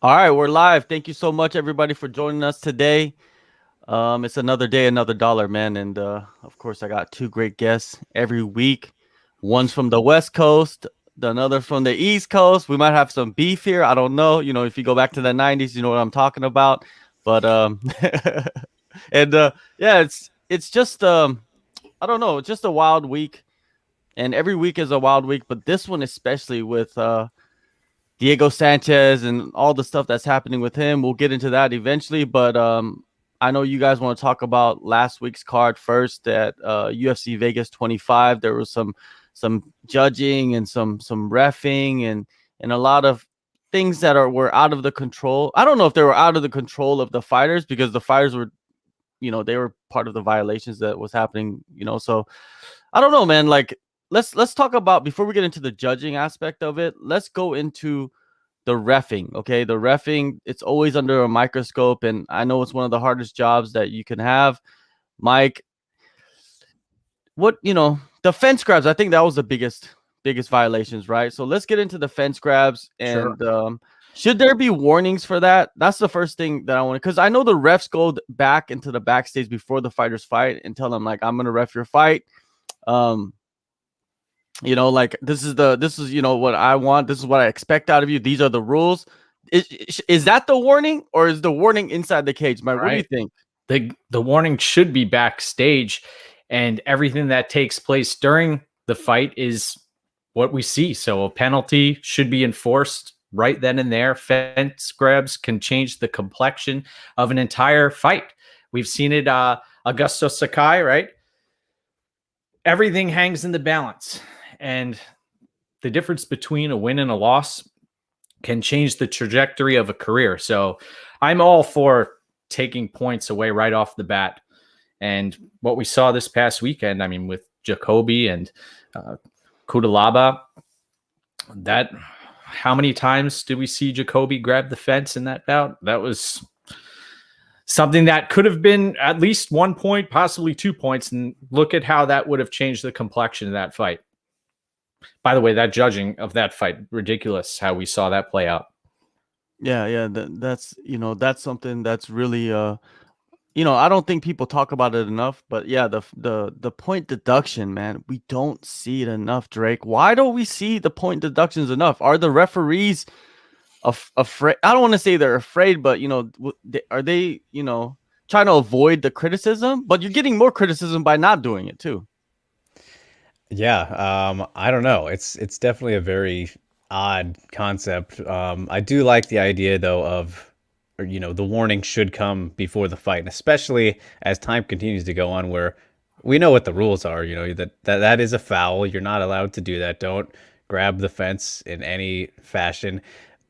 All right, we're live. Thank you so much, everybody, for joining us today. It's another day, another dollar, man. And of course, I got two great guests every week. One's from the West Coast, the another from the East Coast. We might have some beef here. I don't know. You know, if you go back to the '90s, you know what I'm talking about. But and yeah, it's just I don't know, just a wild week. And every week is a wild week, but this one especially with Diego Sanchez and all the stuff that's happening with him. We'll get into that eventually, but I know you guys want to talk about last week's card first at UFC Vegas 25. There was some judging and some reffing and a lot of things that were out of the control. I don't know if they were out of the control of the fighters because the fighters were, you know, they were part of the violations that was happening, you know. So I don't know, man. Like let's talk about, before we get into the judging aspect of it, let's go into the reffing. Okay, the reffing, it's always under a microscope, and I know it's one of the hardest jobs that you can have. Mike, what, you know, the fence grabs, I think that was the biggest violations, right? So let's get into the fence grabs. Sure. And should there be warnings for that? That's the first thing that I want, because I know the refs go back into the backstage before the fighters fight and tell them, like, I'm gonna ref your fight. um you know, like, this is, you know, what I want, this is what I expect out of you, these are the rules. Is that the warning, or is the warning inside the cage, Mike? What do you Right. think? The warning should be backstage, and everything that takes place during the fight is what we see. So a penalty should be enforced right then and there. Fence grabs can change the complexion of an entire fight. We've seen it, Augusto Sakai, right? Everything hangs in the balance. And the difference between a win and a loss can change the trajectory of a career. So I'm all for taking points away right off the bat. And what we saw this past weekend, I mean, with Jacoby and Kudalaba, that how many times did we see Jacoby grab the fence in that bout? That was something that could have been at least 1 point, possibly 2 points. And look at how that would have changed the complexion of that fight. By the way, that judging of that fight, ridiculous how we saw that play out. Yeah, that's, you know, that's something that's really you know, I don't think people talk about it enough, but yeah, the point deduction, man, we don't see it enough, Drake. Why don't we see the point deductions enough? Are the referees afraid? I don't want to say they're afraid, but, you know, are they, you know, trying to avoid the criticism? But you're getting more criticism by not doing it too. Yeah, I don't know. It's definitely a very odd concept. I do like the idea though of, or, you know, the warning should come before the fight, and especially as time continues to go on, where we know what the rules are. You know that is a foul. You're not allowed to do that. Don't grab the fence in any fashion.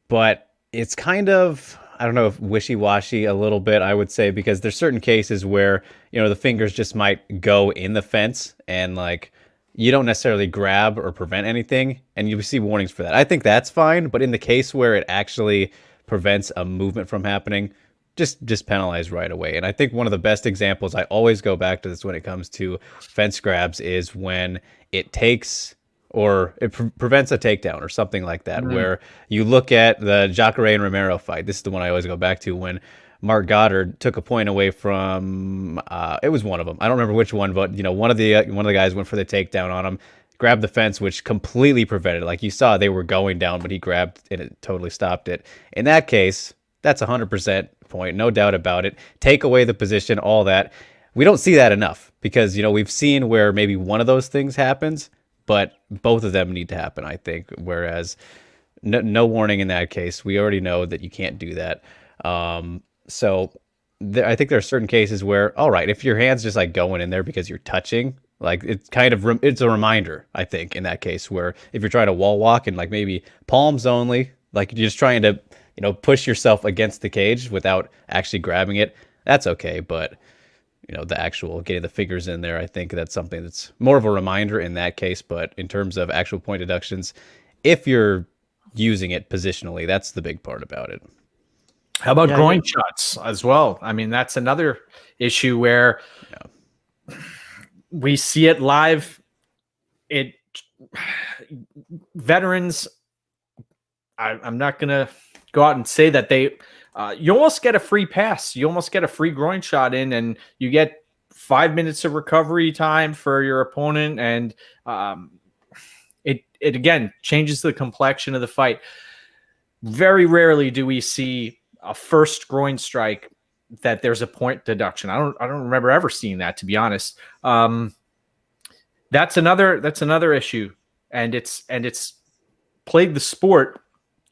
But it's kind of, I don't know, if wishy-washy a little bit, I would say, because there's certain cases where, you know, the fingers just might go in the fence and, like, you don't necessarily grab or prevent anything, and you see warnings for that. I think that's fine, but in the case where it actually prevents a movement from happening, just penalize right away. And I think one of the best examples, I always go back to this when it comes to fence grabs, is when it takes or it prevents a takedown or something like that, where you look at the Jacare and Romero fight. This is the one I always go back to, when Mark Goddard took a point away from, it was one of them. I don't remember which one, but, you know, one of the guys went for the takedown on him, grabbed the fence, which completely prevented it. Like, you saw they were going down, but he grabbed and it totally stopped it. In that case, that's 100% point, no doubt about it. Take away the position, all that. We don't see that enough because, you know, we've seen where maybe one of those things happens, but both of them need to happen, I think. Whereas no warning in that case. We already know that you can't do that. So I think there are certain cases where, all right, if your hand's just like going in there because you're touching, like, it's kind of it's a reminder, I think, in that case, where if you're trying to wall walk and, like, maybe palms only, like, you're just trying to, you know, push yourself against the cage without actually grabbing it, that's okay. But, you know, the actual getting the fingers in there, I think that's something that's more of a reminder in that case. But in terms of actual point deductions, if you're using it positionally, that's the big part about it. How about Yeah, groin shots as well? I mean, that's another issue where we see it live. Veterans, I'm not going to go out and say that they, you almost get a free pass. You almost get a free groin shot in, and you get 5 minutes of recovery time for your opponent. And it again changes the complexion of the fight. Very rarely do we see a first groin strike that there's a point deduction. I don't remember ever seeing that, to be honest. That's another issue, and it's plagued the sport.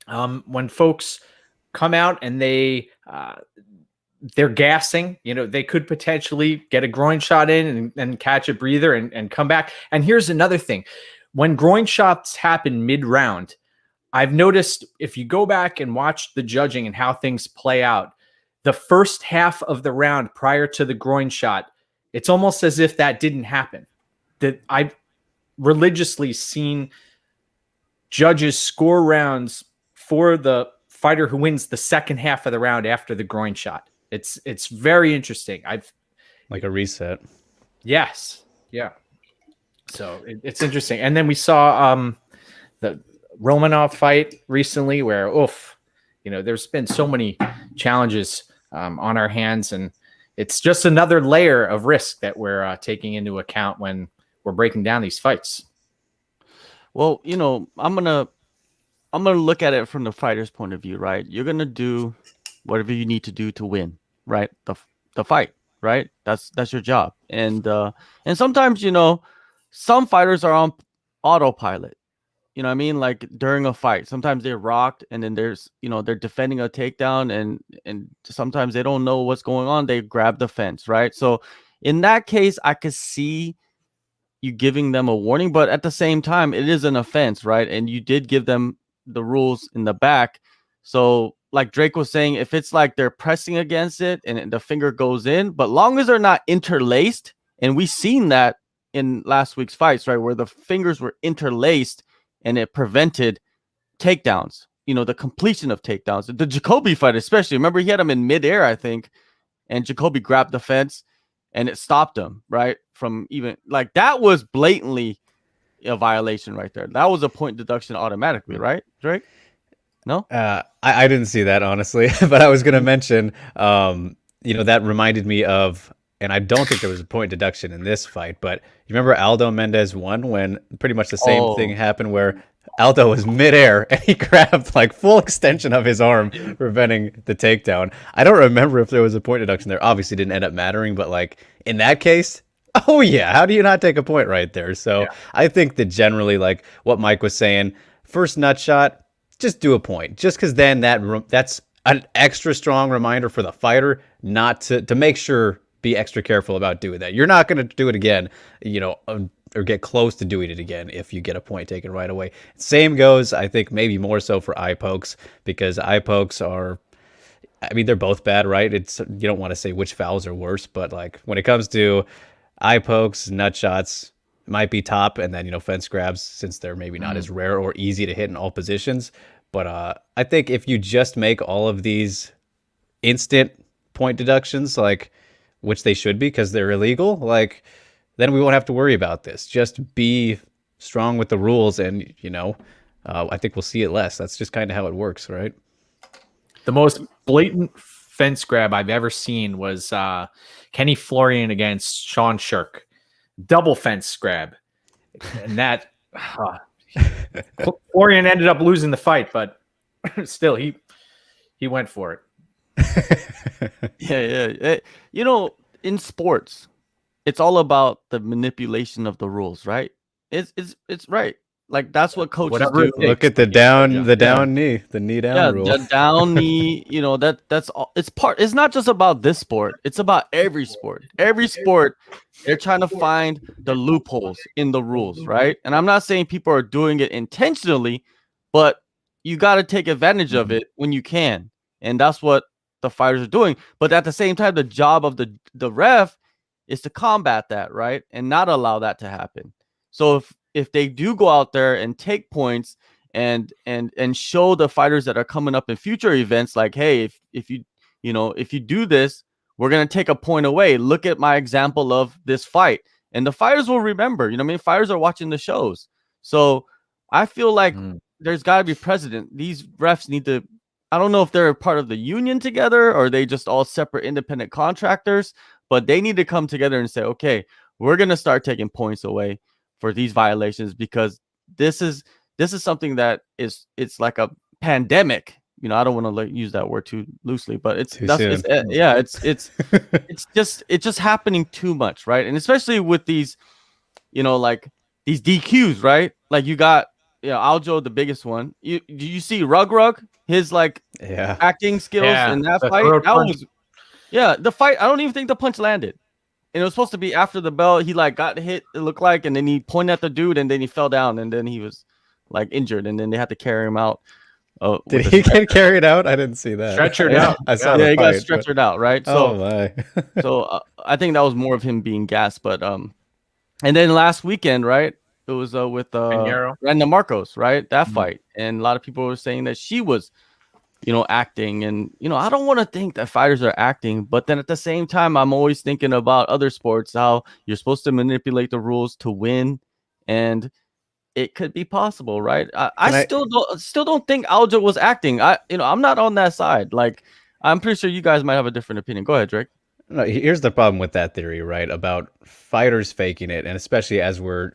When folks come out and they're gassing, they could potentially get a groin shot in and catch a breather and come back. And here's another thing. When groin shots happen mid-round, I've noticed if you go back and watch the judging and how things play out, the first half of the round prior to the groin shot, it's almost as if that didn't happen. That I've religiously seen judges score rounds for the fighter who wins the second half of the round after the groin shot. It's very interesting. Like a reset. Yes. Yeah. So it's interesting. And then we saw the Romanov fight recently where, there's been so many challenges on our hands, and it's just another layer of risk that we're taking into account when we're breaking down these fights. Well, I'm gonna look at it from the fighter's point of view, right? You're gonna do whatever you need to do to win, right? The fight, right? That's your job, and sometimes some fighters are on autopilot. You know what I mean? Like during a fight, sometimes they're rocked, and then there's, they're defending a takedown, and sometimes they don't know what's going on. They grab the fence, right? So in that case, I could see you giving them a warning, but at the same time, it is an offense, right? And you did give them the rules in the back. So like Drake was saying, if it's like they're pressing against it and the finger goes in, but long as they're not interlaced, and we've seen that in last week's fights, right? Where the fingers were interlaced, and it prevented takedowns, the completion of takedowns. The Jacoby fight, especially, remember he had him in midair, I think, and Jacoby grabbed the fence and it stopped him, right? From even like that was blatantly a violation right there. That was a point deduction automatically, right, Drake? No? I didn't see that, honestly, but I was going to mention, that reminded me of, and I don't think there was a point deduction in this fight, but you remember Aldo Mendez won when pretty much the same thing happened where Aldo was midair and he grabbed like full extension of his arm, preventing the takedown. I don't remember if there was a point deduction there. Obviously didn't end up mattering, but like in that case, oh yeah, how do you not take a point right there? So yeah. I think that generally, like what Mike was saying, first nut shot, just do a point. Just because then that's an extra strong reminder for the fighter not to make sure, be extra careful about doing that. You're not going to do it again, or get close to doing it again if you get a point taken right away. Same goes, I think, maybe more so for eye pokes, because eye pokes are, they're both bad, right? You don't want to say which fouls are worse, but like when it comes to eye pokes, nut shots, might be top, and then fence grabs, since they're maybe not as rare or easy to hit in all positions. But I think if you just make all of these instant point deductions, like, which they should be because they're illegal, like, then we won't have to worry about this. Just be strong with the rules, and I think we'll see it less. That's just kind of how it works, right? The most blatant fence grab I've ever seen was Kenny Florian against Sean Shirk. Double fence grab, and that Florian ended up losing the fight, but still he went for it. Yeah. In sports, it's all about the manipulation of the rules, right? It's right. Like that's what coaches do. Look at the down knee, the knee down rule. The down knee. That's all. It's not just about this sport. It's about every sport. Every sport, they're trying to find the loopholes in the rules, right? And I'm not saying people are doing it intentionally, but you got to take advantage of it when you can, and that's what the fighters are doing. But at the same time, the job of the ref is to combat that, right, and not allow that to happen. So if they do go out there and take points and show the fighters that are coming up in future events, like, hey, if you do this, we're going to take a point away. Look at my example of this fight. And the fighters will remember, fighters are watching the shows. So I feel like there's got to be precedent. These refs need to, I don't know if they're part of the union together or they just all separate independent contractors, but they need to come together and say, okay, we're going to start taking points away for these violations, because this is something that it's like a pandemic. I don't want to use that word too loosely, but it's just happening too much, right? And especially with these, like these DQs, right? Like you got, Aljo, the biggest one. Do you see Rug, his like acting skills in that fight? That was, the fight. I don't even think the punch landed. And it was supposed to be after the bell. He like got hit, it looked like, and then he pointed at the dude, and then he fell down, and then he was like injured, and then they had to carry him out. Did he get carried out? I didn't see that. Stretchered out. I saw he got stretchered out, right? So, my. so I think that was more of him being gassed. But and then last weekend, right? It was with Brenda Marcos, right? That fight, and a lot of people were saying that she was, acting, and I don't want to think that fighters are acting, but then at the same time, I'm always thinking about other sports, how you're supposed to manipulate the rules to win, and it could be possible, right? I still don't think Aljo was acting. I'm not on that side. Like, I'm pretty sure you guys might have a different opinion. Go ahead, Drake. No, here's the problem with that theory, right? About fighters faking it, and especially as we're,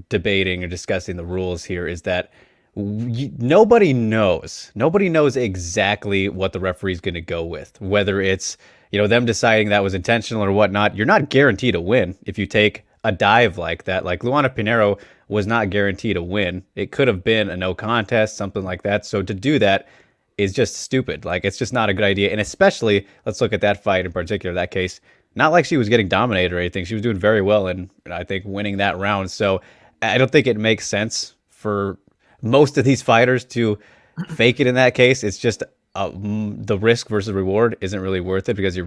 debating or discussing the rules here, is that nobody knows exactly what the referee's going to go with, whether it's, them deciding that was intentional or whatnot. You're not guaranteed a win if you take a dive like that. Like Luana Pinheiro was not guaranteed a win. It could have been a no contest, something like that. So to do that is just stupid. Like, it's just not a good idea. And especially, let's look at that fight in particular, that case. Not like she was getting dominated or anything. She was doing very well, and I think winning that round. So I don't think it makes sense for most of these fighters to fake it in that case. It's just the risk versus reward isn't really worth it, because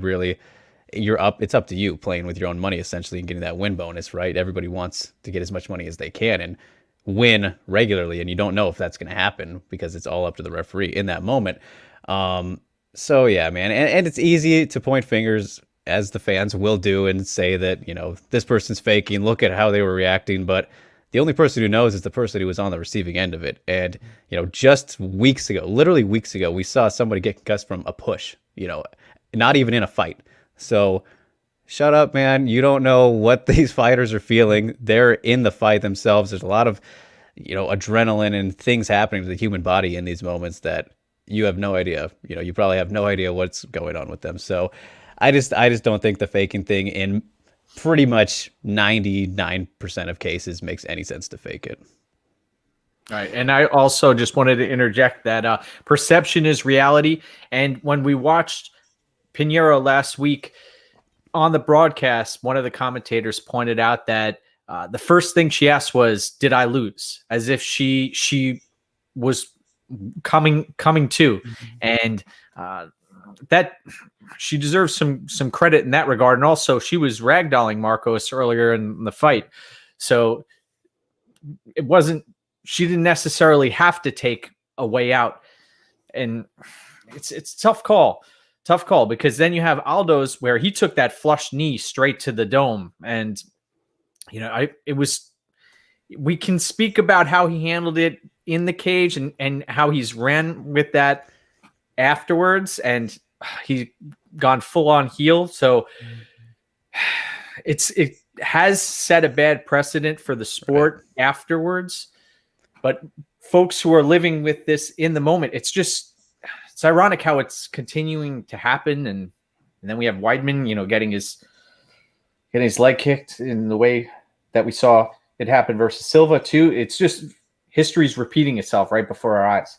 it's up to you playing with your own money, essentially, and getting that win bonus, right? Everybody wants to get as much money as they can and win regularly, and you don't know if that's going to happen because it's all up to the referee in that moment. So yeah, man, and it's easy to point fingers, as the fans will do, and say that, this person's faking, look at how they were reacting, but the only person who knows is the person who was on the receiving end of it. And, just literally weeks ago, we saw somebody get concussed from a push, not even in a fight. So shut up, man. You don't know what these fighters are feeling. They're in the fight themselves. There's a lot of, adrenaline and things happening to the human body in these moments that you have no idea. You probably have no idea what's going on with them. So I just don't think the faking thing in pretty much 99% of cases makes any sense to fake it. All right. And I also just wanted to interject that perception is reality. And when we watched Pinheiro last week on the broadcast, one of the commentators pointed out that the first thing she asked was, "Did I lose?" As if she was coming to, and that she deserves some credit in that regard. And also, she was ragdolling Marcos earlier in the fight, so it wasn't. She didn't necessarily have to take a way out, and it's a tough call. Tough call, because then you have Aldo's where he took that flush knee straight to the dome. And, we can speak about how he handled it in the cage and how he's ran with that afterwards, and he gone full on heel. So it has set a bad precedent for the sport afterwards, but folks who are living with this in the moment, it's ironic how it's continuing to happen. And then we have Weidman, getting his leg kicked in the way that we saw it happen versus Silva too. It's just history's repeating itself right before our eyes.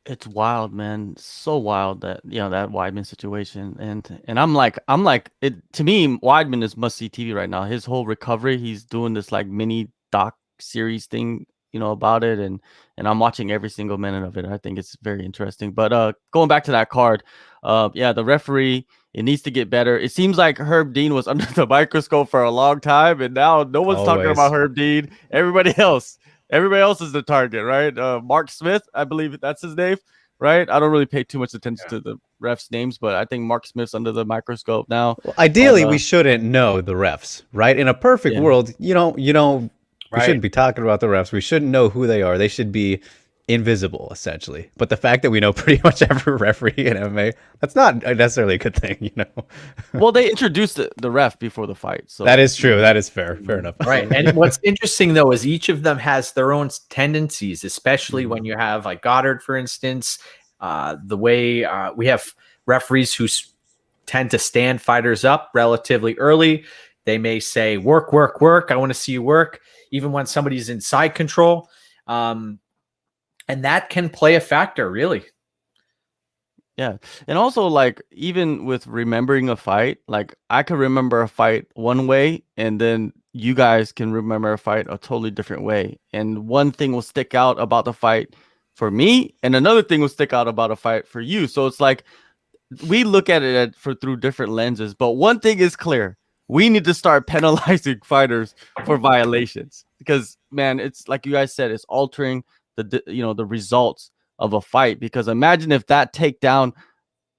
It's wild, man. So wild that that Weidman situation, and I'm like it to me. Weidman is must see TV right now. His whole recovery, he's doing this like mini doc series thing, about it, and I'm watching every single minute of it. I think it's very interesting. But going back to that card, the referee, it needs to get better. It seems like Herb Dean was under the microscope for a long time, and now no one's talking about Herb Dean. Everybody else is the target, right? Mark Smith, I believe that's his name, right? I don't really pay too much attention to the refs' names, but I think Mark Smith's under the microscope now. Well, ideally, we shouldn't know the refs, right? In a perfect world, we shouldn't be talking about the refs. We shouldn't know who they are. They should be invisible essentially. But the fact that we know pretty much every referee in MMA, that's not necessarily a good thing, you know. Well, they introduced the ref before the fight, so That is true. That is fair. Fair enough. Right. And what's interesting though is each of them has their own tendencies, especially when you have like Goddard, for instance, the way we have referees who tend to stand fighters up relatively early. They may say, work, work, work. I want to see you work, even when somebody's in side control. And that can play a factor, really. Yeah. And also, like, even with remembering a fight, like, I could remember a fight one way, and then you guys can remember a fight a totally different way. And one thing will stick out about the fight for me, and another thing will stick out about a fight for you. So it's like we look at it through different lenses. But one thing is clear. We need to start penalizing fighters for violations because, man, it's like you guys said, it's altering the results of a fight. Because imagine if that takedown,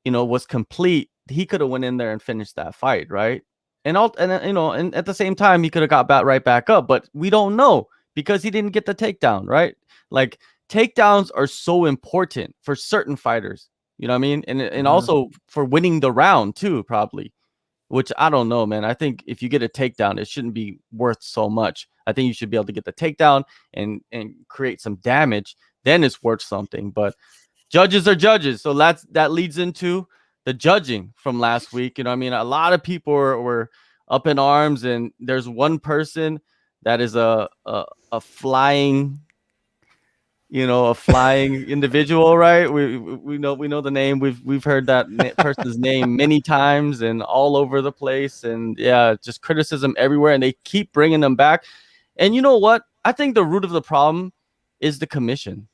was complete, he could have went in there and finished that fight, right? And at the same time, he could have got right back up, but we don't know because he didn't get the takedown, right? Like takedowns are so important for certain fighters, you know what I mean? And also for winning the round too, probably. Which I don't know, man. I think if you get a takedown, it shouldn't be worth so much. I think you should be able to get the takedown and create some damage. Then it's worth something. But judges are judges. So that leads into the judging from last week. You know what I mean? A lot of people were up in arms, and there's one person that is a flying individual, right? We know the name. We've heard that person's name many times and all over the place, and yeah, just criticism everywhere, and they keep bringing them back. And you know what? I think the root of the problem is the commission.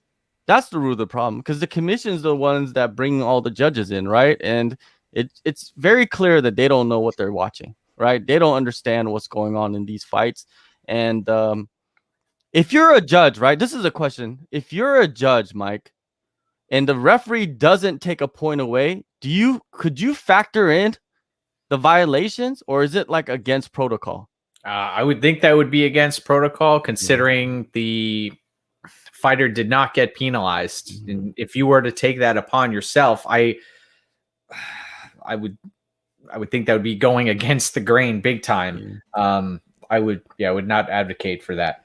That's the root of the problem, because the commission's the ones that bring all the judges in, right? And it's very clear that they don't know what they're watching, right? They don't understand what's going on in these fights. And if you're a judge, right? This is a question. If you're a judge, Mike, and the referee doesn't take a point away, could you factor in the violations, or is it like against protocol? I would think that would be against protocol, considering the fighter did not get penalized. And if you were to take that upon yourself, I would think that would be going against the grain big time. I would not advocate for that.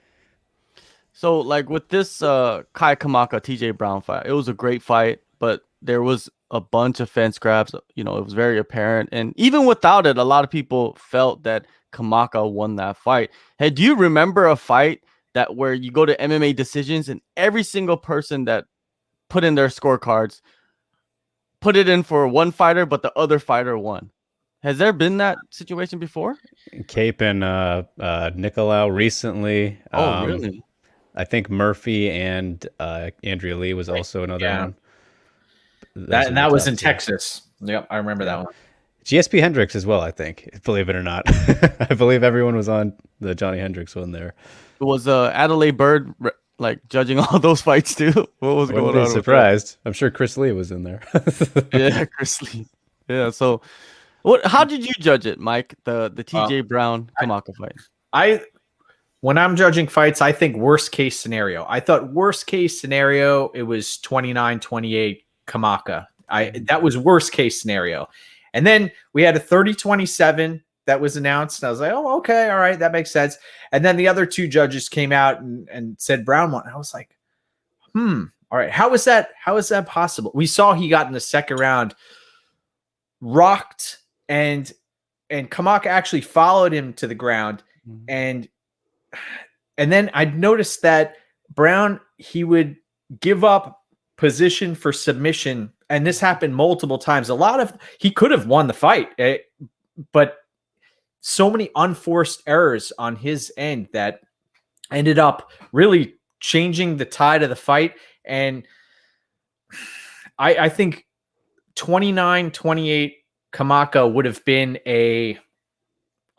So, like with this Kai Kamaka TJ Brown fight, it was a great fight, but there was a bunch of fence grabs. It was very apparent, and even without it, a lot of people felt that Kamaka won that fight. Hey, do you remember a fight where you go to MMA decisions and every single person that put in their scorecards put it in for one fighter, but the other fighter won? Has there been that situation before? Cape and Nicolau recently. Oh, really? I think Murphy and Andrea Lee was also another one. That was in Texas. Yep, I remember that one. GSP Hendricks as well, I think, believe it or not. I believe everyone was on the Johnny Hendricks one there. It was Adelaide Bird like judging all those fights too. What was going on? Surprised. I'm sure Chris Lee was in there. Yeah, Chris Lee. Yeah, so how did you judge it, Mike? The TJ Brown Kamaka fight? When I'm judging fights, I think worst case scenario. I thought worst case scenario, it was 29-28 Kamaka. That was worst case scenario. And then we had a 30-27 that was announced. And I was like, oh, okay, all right, that makes sense. And then the other two judges came out and said Brown won. I was like, all right, how is that possible? We saw he got in the second round, rocked, and Kamaka actually followed him to the ground. And then I noticed that Brown, he would give up position for submission, and this happened multiple times. He could have won the fight, but so many unforced errors on his end that ended up really changing the tide of the fight. And I think 29-28 Kamaka would have been a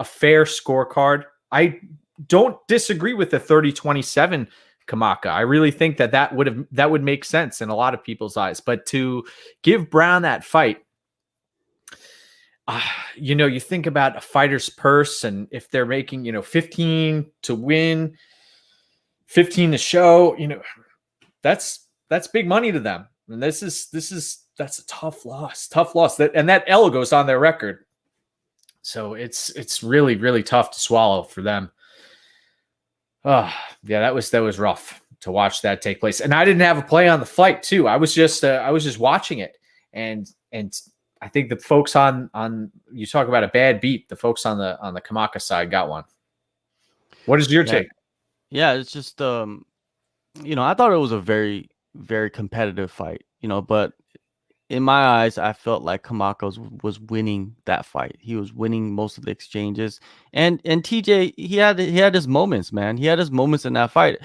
fair scorecard. I don't disagree with the 30-27 Kamaka. I really think that would make sense in a lot of people's eyes. But to give Brown that fight, you think about a fighter's purse, and if they're making 15 to win, 15 to show, that's that's big money to them. And that's a tough loss. That L goes on their record. So it's really, really tough to swallow for them. Oh, yeah, that was rough to watch that take place. And I didn't have a play on the fight too. I was just watching it. And I think the folks on you talk about a bad beat, the folks on the Kamaka side got one. What is your take? Yeah, it's just I thought it was a very, very competitive fight, but in my eyes, I felt like Kamaka was winning that fight. He was winning most of the exchanges, and TJ, he had his moments, man. He had his moments in that fight.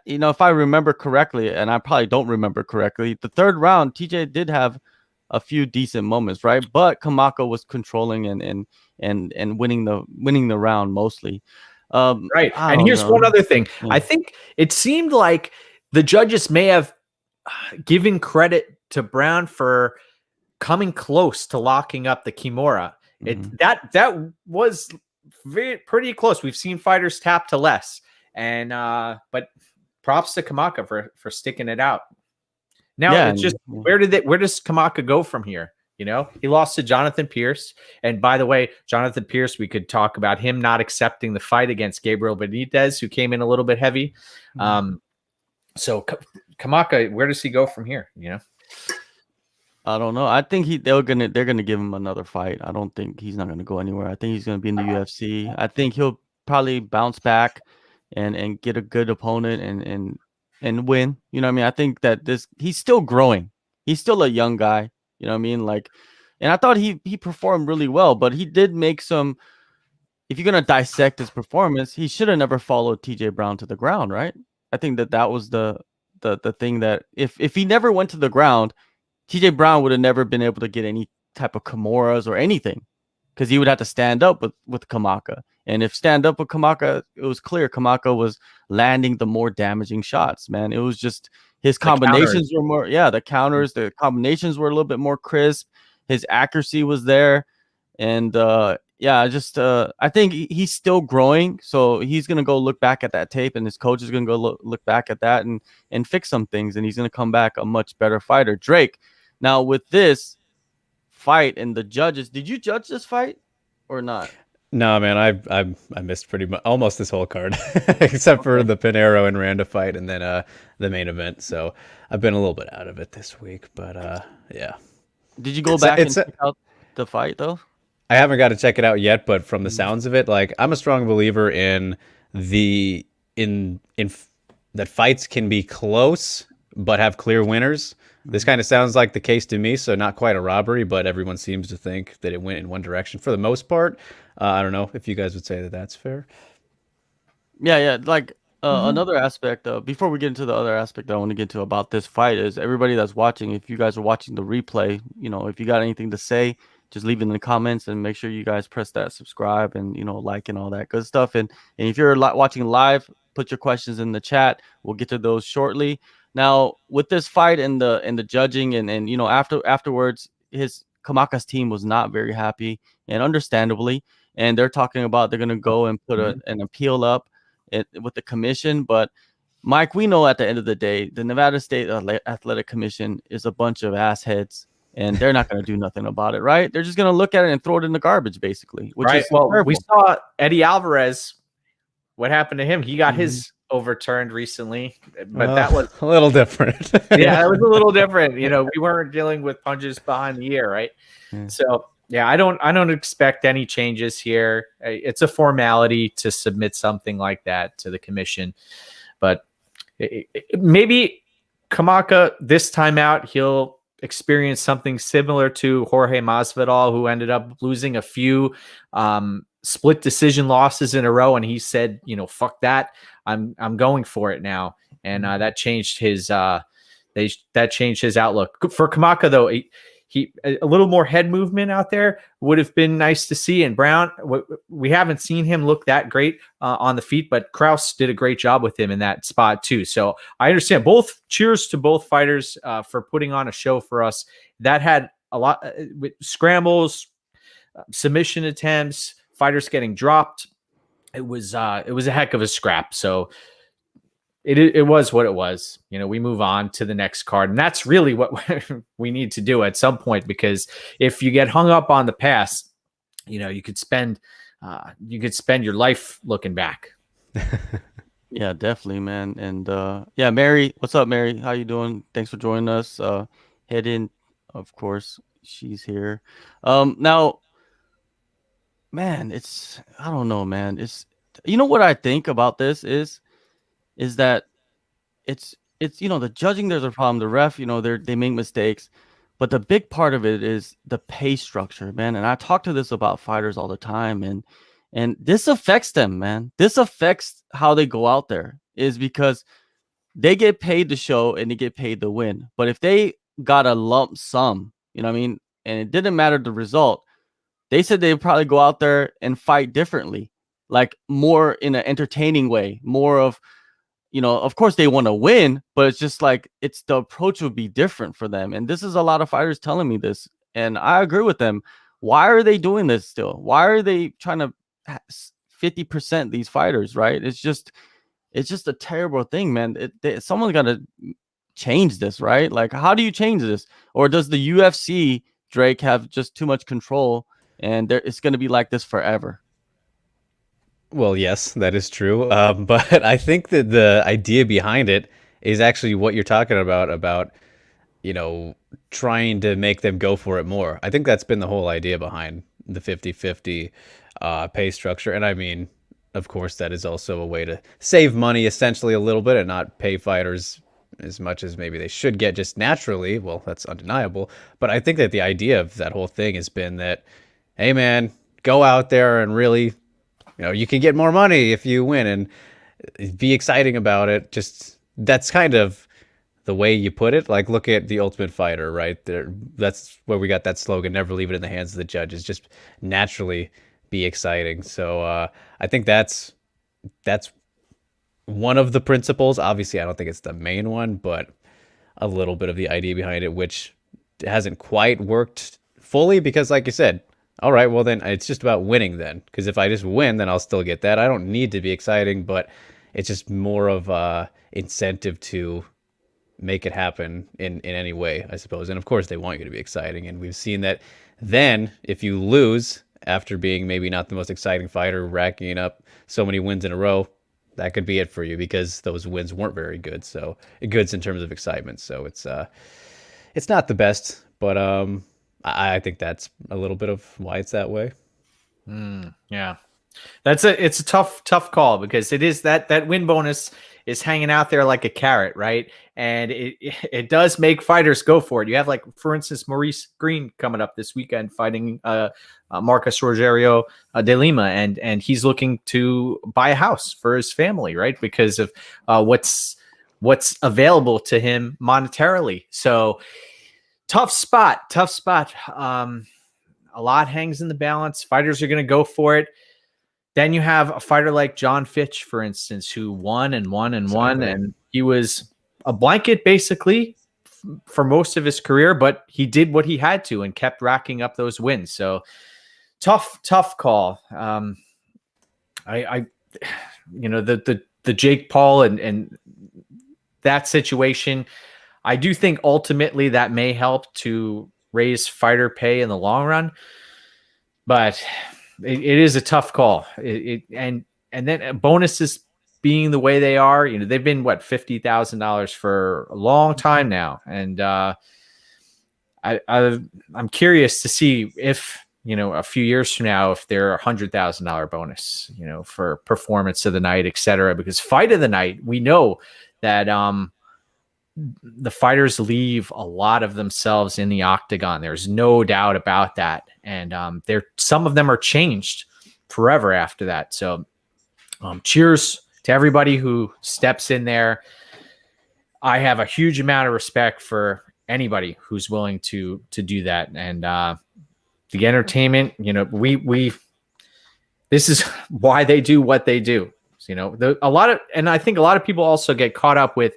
If I remember correctly, and I probably don't remember correctly, the third round, TJ did have a few decent moments, right? But Kamaka was controlling and winning the round mostly. Right. And here's one other thing. Yeah. I think it seemed like the judges may have given credit to Brown for coming close to locking up the Kimura. That was pretty close. We've seen fighters tap to less, and but props to Kamaka for sticking it out. Now it's just where does Kamaka go from here? He lost to Jonathan Pierce. And by the way, Jonathan Pierce, we could talk about him not accepting the fight against Gabriel Benitez, who came in a little bit heavy. So Kamaka, where does he go from here? I don't know. I think they're gonna give him another fight. I don't think he's not gonna go anywhere. I think he's gonna be in the UFC. I think he'll probably bounce back and get a good opponent and win. You know what I mean? I think that he's still growing. He's still a young guy. You know what I mean? And I thought he performed really well, but he did make some. If you're gonna dissect his performance, he should have never followed TJ Brown to the ground, right? I think that was the thing that if he never went to the ground, TJ Brown would have never been able to get any type of Kimuras or anything, because he would have to stand up with Kamaka. And if stand up with Kamaka, it was clear Kamaka was landing the more damaging shots, man. It was just his combinations were more, the counters, the combinations were a little bit more crisp. His accuracy was there. And I think he's still growing. So he's going to go look back at that tape, and his coach is going to go look back at that and fix some things. And he's going to come back a much better fighter. Drake, now with this fight and the judges, did you judge this fight or not? No, man, I missed pretty much almost this whole card, except for the Pinheiro and Randa fight, and then the main event. So I've been a little bit out of it this week, but yeah. Did you go back and check out the fight though? I haven't got to check it out yet, but from the sounds of it, like, I'm a strong believer in that fights can be close but have clear winners. This kind of sounds like the case to me, so not quite a robbery, but everyone seems to think that it went in one direction for the most part. I don't know if you guys would say that that's fair. Yeah. Like another aspect, before we get into the other aspect I want to get to about this fight is everybody that's watching, if you guys are watching the replay, if you got anything to say, just leave it in the comments, and make sure you guys press that subscribe and, like and all that good stuff. And if you're watching live, put your questions in the chat. We'll get to those shortly. Now, with this fight and the judging and afterwards, Kamaka's team was not very happy, and understandably. And they're talking about they're going to go and put an appeal up with the commission. But Mike, we know at the end of the day, the Nevada State Athletic Commission is a bunch of assheads, and they're not going to do nothing about it, right? They're just going to look at it and throw it in the garbage, basically. Which is terrible. We saw Eddie Alvarez. What happened to him? He got his overturned recently, but that was a little different. Yeah, it was a little different. We weren't dealing with punches behind the ear, right? So yeah, I don't expect any changes here. It's a formality to submit something like that to the commission, but maybe Kamaka this time out, he'll experience something similar to Jorge Masvidal, who ended up losing a few split decision losses in a row, and he said, fuck that, I'm going for it now, and that changed his outlook. For Kamaka though, he a little more head movement out there would have been nice to see. And Brown, we haven't seen him look that great on the feet, but Krause did a great job with him in that spot too. So I understand. Cheers to both fighters for putting on a show for us. That had a lot with scrambles, submission attempts, fighters getting dropped. It was a heck of a scrap. So it was what it was. We move on to the next card, and that's really what we need to do at some point, because if you get hung up on the past, you could spend your life looking back. Yeah, definitely, man. And yeah, Mary, what's up, Mary? How you doing? Thanks for joining us. Head in, of course, she's here. Now, man, I don't know, man. What I think about this is that it's the judging, there's a problem. The ref, they make mistakes, but the big part of it is the pay structure, man. And I talk to this about fighters all the time, and this affects them, man. This affects how they go out there, is because they get paid to show and they get paid to win. But if they got a lump sum, you know what I mean, and it didn't matter the result, they said they'd probably go out there and fight differently, like more in an entertaining way, more of, of course they want to win, but it's just like, the approach would be different for them. And this is a lot of fighters telling me this, and I agree with them. Why are they doing this still? Why are they trying to 50% these fighters, right? It's just a terrible thing, man. Someone's got to change this, right? Like, how do you change this? Or does the UFC, Drake, have just too much control, and it's going to be like this forever? Well, yes, that is true. But I think that the idea behind it is actually what you're talking about, trying to make them go for it more. I think that's been the whole idea behind the 50-50 pay structure. And I mean, of course, that is also a way to save money essentially a little bit and not pay fighters as much as maybe they should get just naturally. Well, that's undeniable. But I think that the idea of that whole thing has been that, hey, man, go out there and really, you can get more money if you win, and be exciting about it. Just, that's kind of the way you put it. Like, look at The Ultimate Fighter, right? That's where we got that slogan, never leave it in the hands of the judges. Just naturally be exciting. So I think that's one of the principles. Obviously, I don't think it's the main one, but a little bit of the idea behind it, which hasn't quite worked fully, because like you said, all right, well then it's just about winning then. Because if I just win, then I'll still get that. I don't need to be exciting, but it's just more of a incentive to make it happen in any way, I suppose. And of course they want you to be exciting. And we've seen that then if you lose after being maybe not the most exciting fighter, racking up so many wins in a row, that could be it for you, because those wins weren't very good. So goods in terms of excitement. So it's not the best, but I think that's a little bit of why it's that way. Yeah, it's a tough call, because it is that win bonus is hanging out there like a carrot, right? And it does make fighters go for it. You have, like, for instance, Maurice Green coming up this weekend fighting Marcus Rogerio de Lima, and he's looking to buy a house for his family, right? Because of what's available to him monetarily. So tough spot. A lot hangs in the balance. Fighters are going to go for it. Then you have a fighter like John Fitch, for instance, who won and won and won, and he was a blanket basically for most of his career, but he did what he had to and kept racking up those wins. So tough call. The Jake Paul and that situation, I do think ultimately that may help to raise fighter pay in the long run, but it is a tough call. And then bonuses being the way they are, they've been $50,000 for a long time now, and I'm curious to see if a few years from now, if they're $100,000 bonus, for performance of the night, etc. Because fight of the night, we know that the fighters leave a lot of themselves in the octagon. There's no doubt about that. And some of them are changed forever after that. So cheers to everybody who steps in there. I have a huge amount of respect for anybody who's willing to do that. And the entertainment, this is why they do what they do. And I think a lot of people also get caught up with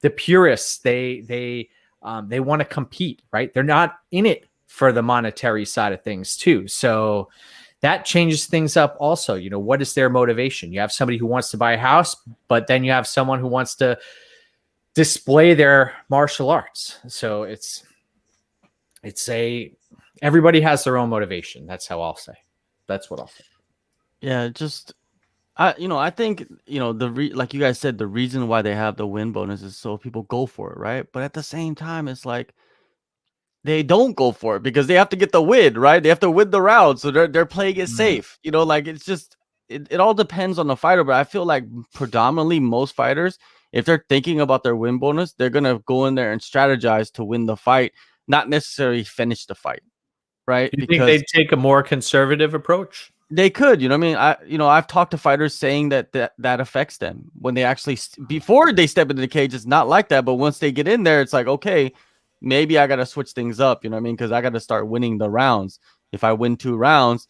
the purists. They want to compete, right? They're not in it for the monetary side of things too. So that changes things up also. You know, what is their motivation? You have somebody who wants to buy a house, but then you have someone who wants to display their martial arts. So everybody has their own motivation. That's how I'll say. That's what I'll say. Yeah, just I think like you guys said, the reason why they have the win bonus is so people go for it, right? But at the same time, it's like they don't go for it because they have to get the win, right? They have to win the round, so they're playing it safe. You know, like it's just it all depends on the fighter. But I feel like predominantly most fighters, if they're thinking about their win bonus, they're gonna go in there and strategize to win the fight, not necessarily finish the fight, right? Do you think they'd take a more conservative approach? They could, you know what I mean? I've talked to fighters saying that affects them when they actually before they step into the cage. It's not like that, but once they get in there, it's like, okay, maybe I got to switch things up. You know what I mean? Because I got to start winning the rounds. If I win 2 rounds,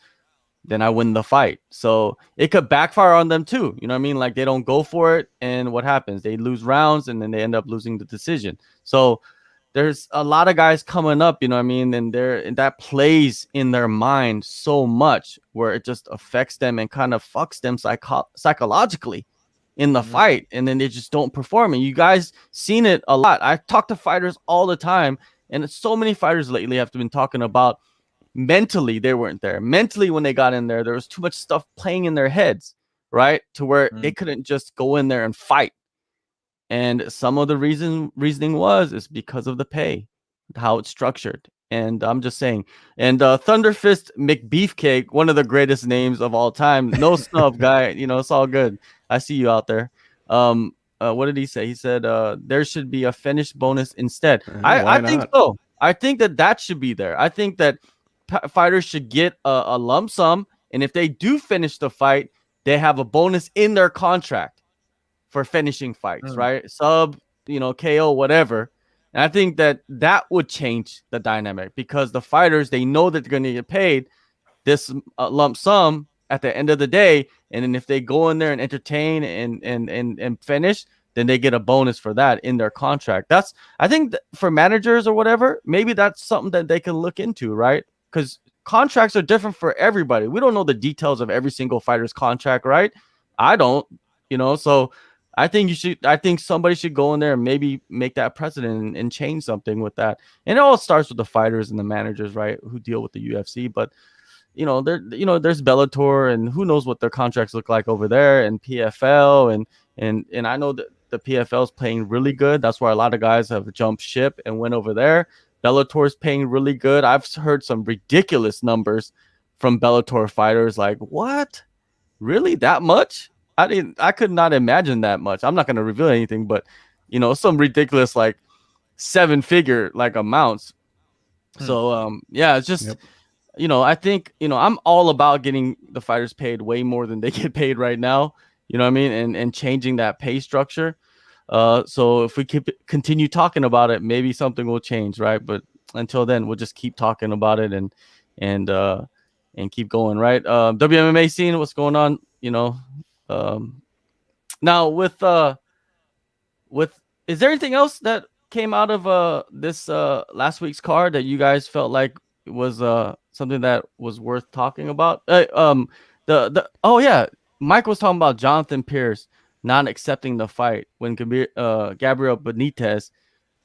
then I win the fight. So it could backfire on them too. You know what I mean? Like they don't go for it, and what happens? They lose rounds, and then they end up losing the decision. So there's a lot of guys coming up, you know what I mean? And that plays in their mind so much where it just affects them and kind of fucks them psychologically in the fight. And then they just don't perform. And you guys seen it a lot. I talk to fighters all the time. And so many fighters lately have been talking about mentally they weren't there. Mentally, when they got in there was too much stuff playing in their heads, right? To where they couldn't just go in there and fight. And some of the reasoning is because of the pay, how it's structured. And I'm just saying. And Thunderfist McBeefcake, one of the greatest names of all time. No snub, guy. You know, it's all good. I see you out there. What did he say? He said there should be a finish bonus instead. I think so. I think that should be there. I think that fighters should get a lump sum. And if they do finish the fight, they have a bonus in their contract for finishing fights, right? Sub, KO, whatever. And I think that would change the dynamic because the fighters, they know that they're going to get paid this lump sum at the end of the day. And then if they go in there and entertain and finish, then they get a bonus for that in their contract. I think for managers or whatever, maybe that's something that they can look into, right? Because contracts are different for everybody. We don't know the details of every single fighter's contract, right? I don't, so I think somebody should go in there and maybe make that precedent and change something with that. And it all starts with the fighters and the managers, right, who deal with the UFC. But there's Bellator, and who knows what their contracts look like over there, and PFL, and I know that the PFL is paying really good. That's why a lot of guys have jumped ship and went over there. Bellator is paying really good. I've heard some ridiculous numbers from Bellator fighters. Like, what? Really? That much? I could not imagine that much. I'm not going to reveal anything, but some ridiculous like 7-figure like amounts. So yeah, it's just I think I'm all about getting the fighters paid way more than they get paid right now. You know what I mean? And changing that pay structure. So if we continue talking about it, maybe something will change, right? But until then, we'll just keep talking about it and keep going, right? WMMA scene, what's going on? Now with is there anything else that came out of this last week's card that you guys felt like was something that was worth talking about? Oh yeah, Mike was talking about Jonathan Pierce not accepting the fight when Gabriel Benitez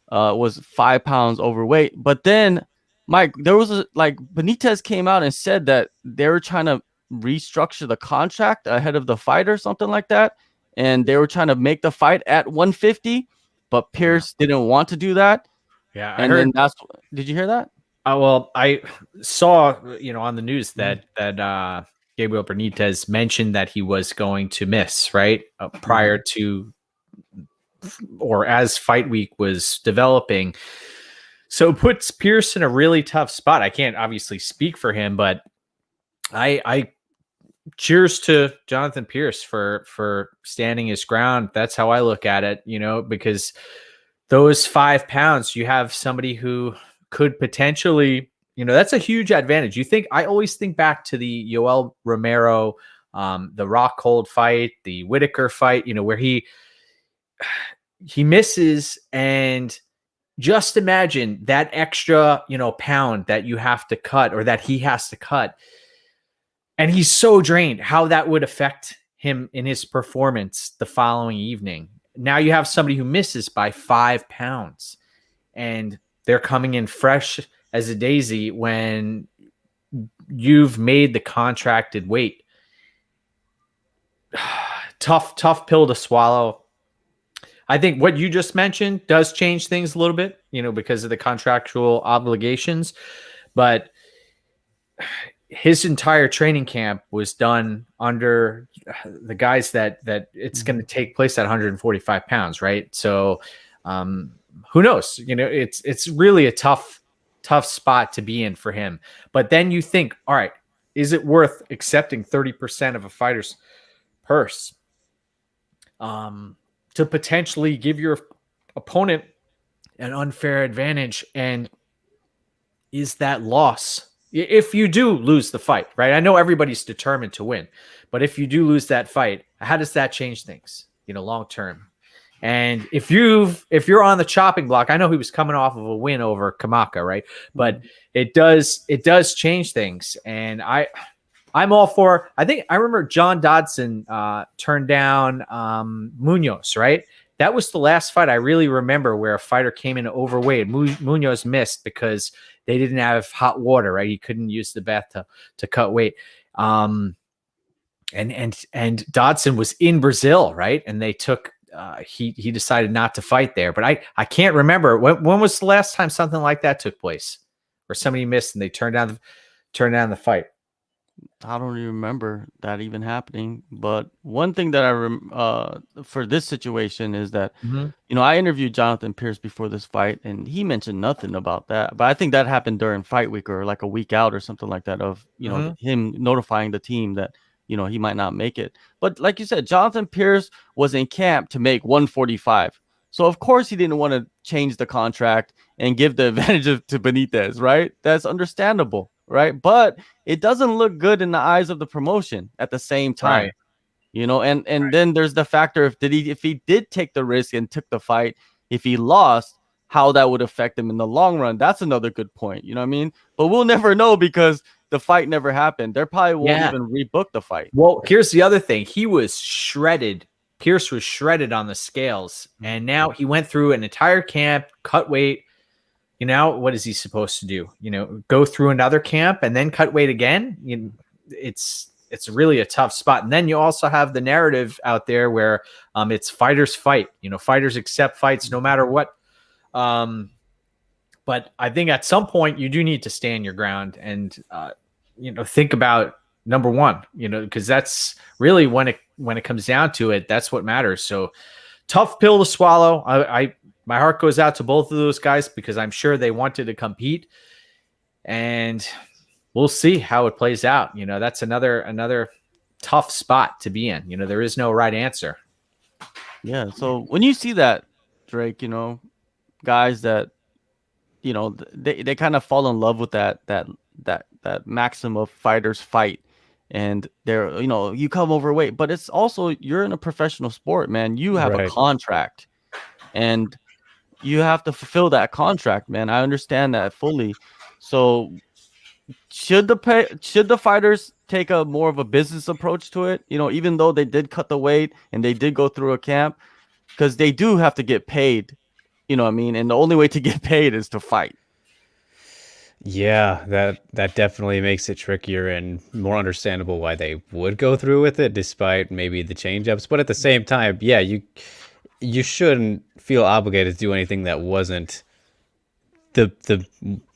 was 5 pounds overweight. But then, Mike, there was Benitez came out and said that they were trying to restructure the contract ahead of the fight or something like that, and they were trying to make the fight at 150, but Pierce didn't want to do that. Yeah, I heard. Did you hear that? Well, I saw on the news that Gabriel Benitez mentioned that he was going to miss right prior to or as fight week was developing. So it puts Pierce in a really tough spot. I can't obviously speak for him, but I cheers to Jonathan Pierce for standing his ground. That's how I look at it, because those 5 pounds, you have somebody who could potentially, that's a huge advantage. I always think back to the Yoel Romero, the Rockhold fight, the Whitaker fight, where he misses, and just imagine that extra, pound that you have to cut or that he has to cut. and he's so drained, how that would affect him in his performance the following evening. Now you have somebody who misses by 5 pounds, and they're coming in fresh as a daisy when you've made the contracted weight. Tough pill to swallow. I think what you just mentioned does change things a little bit, because of the contractual obligations, but his entire training camp was done under the guys that it's going to take place at 145 pounds. Right. So, who knows, it's really a tough spot to be in for him. But then you think, all right, is it worth accepting 30% of a fighter's purse, to potentially give your opponent an unfair advantage? And is that loss, if you do lose the fight, right? I know everybody's determined to win, but if you do lose that fight, how does that change things, long term? And if you're on the chopping block, I know he was coming off of a win over Kamaka, right? But it does change things. And I'm all for, I think I remember John Dodson turned down Munoz, right? That was the last fight I really remember where a fighter came in overweight. Munoz missed because they didn't have hot water, right? He couldn't use the bath to cut weight. And Dodson was in Brazil, right? And they took he decided not to fight there. But I can't remember when was the last time something like that took place, where somebody missed and they turned down the fight. I don't even remember that even happening. But one thing that for this situation is that, I interviewed Jonathan Pierce before this fight, and he mentioned nothing about that. But I think that happened during fight week or like a week out or something like that of, him notifying the team that, he might not make it. But like you said, Jonathan Pierce was in camp to make 145. So, of course, he didn't want to change the contract and give the advantage to Benitez, right? That's understandable, right? But it doesn't look good in the eyes of the promotion at the same time, right. And then there's the factor if he did take the risk and took the fight, if he lost, how that would affect him in the long run. That's another good point. You know what I mean? But we'll never know because the fight never happened. They probably won't even rebook the fight. Well, here's the other thing. He was shredded. Pierce was shredded on the scales, and now he went through an entire camp, cut weight. What is he supposed to do? Go through another camp and then cut weight again? It's really a tough spot. And then you also have the narrative out there where it's fighters fight. Fighters accept fights no matter what. But I think at some point you do need to stand your ground and think about number one. Because that's really when it comes down to it, that's what matters. So tough pill to swallow. My heart goes out to both of those guys because I'm sure they wanted to compete, and we'll see how it plays out. That's another tough spot to be in. There is no right answer. Yeah. So when you see that, Drake, guys that, they kind of fall in love with that maxim of fighters fight. And they're, you come overweight, but it's also, you're in a professional sport, man. You have a contract, and you have to fulfill that contract, man. I understand that fully. So should the fighters take a more of a business approach to it? Even though they did cut the weight and they did go through a camp, because they do have to get paid, and the only way to get paid is to fight. Yeah, that definitely makes it trickier and more understandable why they would go through with it, despite maybe the change-ups. But at the same time, yeah, you shouldn't feel obligated to do anything that wasn't the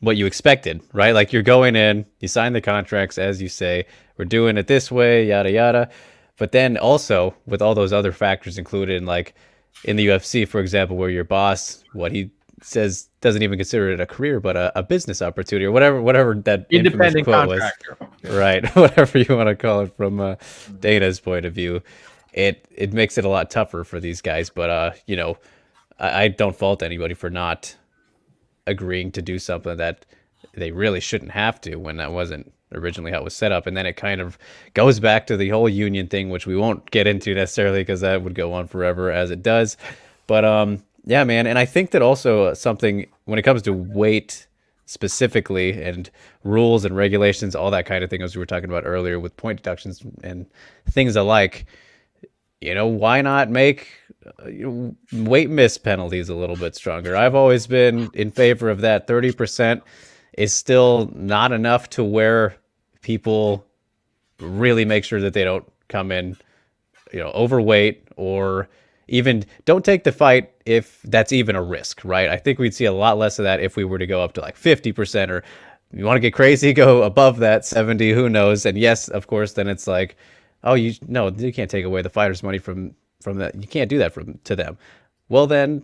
what you expected, right? Like, you're going in, you sign the contracts, as you say, we're doing it this way, yada yada. But then also with all those other factors included, like in the UFC, for example, where your boss, what he says, doesn't even consider it a career, but a business opportunity, or whatever that independent quote was. Right, whatever you want to call it from Dana's point of view. It makes it a lot tougher for these guys. But I don't fault anybody for not agreeing to do something that they really shouldn't have to, when that wasn't originally how it was set up. And then it kind of goes back to the whole union thing, which we won't get into necessarily because that would go on forever as it does. But yeah, man. And I think that also something when it comes to weight specifically, and rules and regulations, all that kind of thing, as we were talking about earlier with point deductions and things alike, why not make weight miss penalties a little bit stronger? I've always been in favor of that. 30% is still not enough to where people really make sure that they don't come in, overweight, or even don't take the fight if that's even a risk, right? I think we'd see a lot less of that if we were to go up to like 50%, or you want to get crazy, go above that 70, who knows? And yes, of course, then it's like, oh, you can't take away the fighter's money from that. You can't do that to them. Well, then,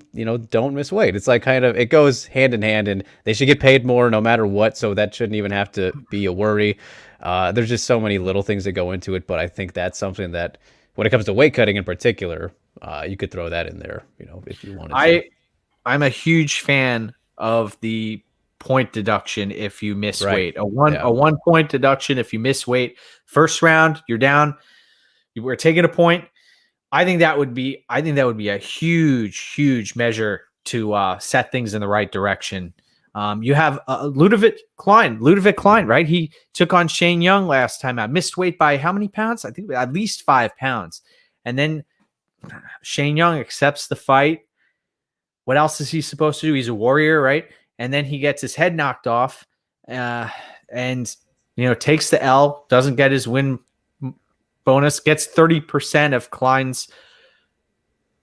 don't miss weight. It's like it goes hand in hand, and they should get paid more no matter what. So that shouldn't even have to be a worry. There's just so many little things that go into it, but I think that's something that, when it comes to weight cutting in particular, you could throw that in there, if you wanted to. I'm a huge fan of the point deduction if you miss weight. A 1 point deduction if you miss weight. First round, you're down. We're taking a point. I think that would be a huge measure to set things in the right direction. You have Ludovic Klein, right? He took on Shane Young last time out, missed weight by how many pounds? I think at least 5 pounds. And then Shane Young accepts the fight. What else is he supposed to do? He's a warrior, right? And then he gets his head knocked off and, takes the L, doesn't get his win bonus, gets 30% of Klein's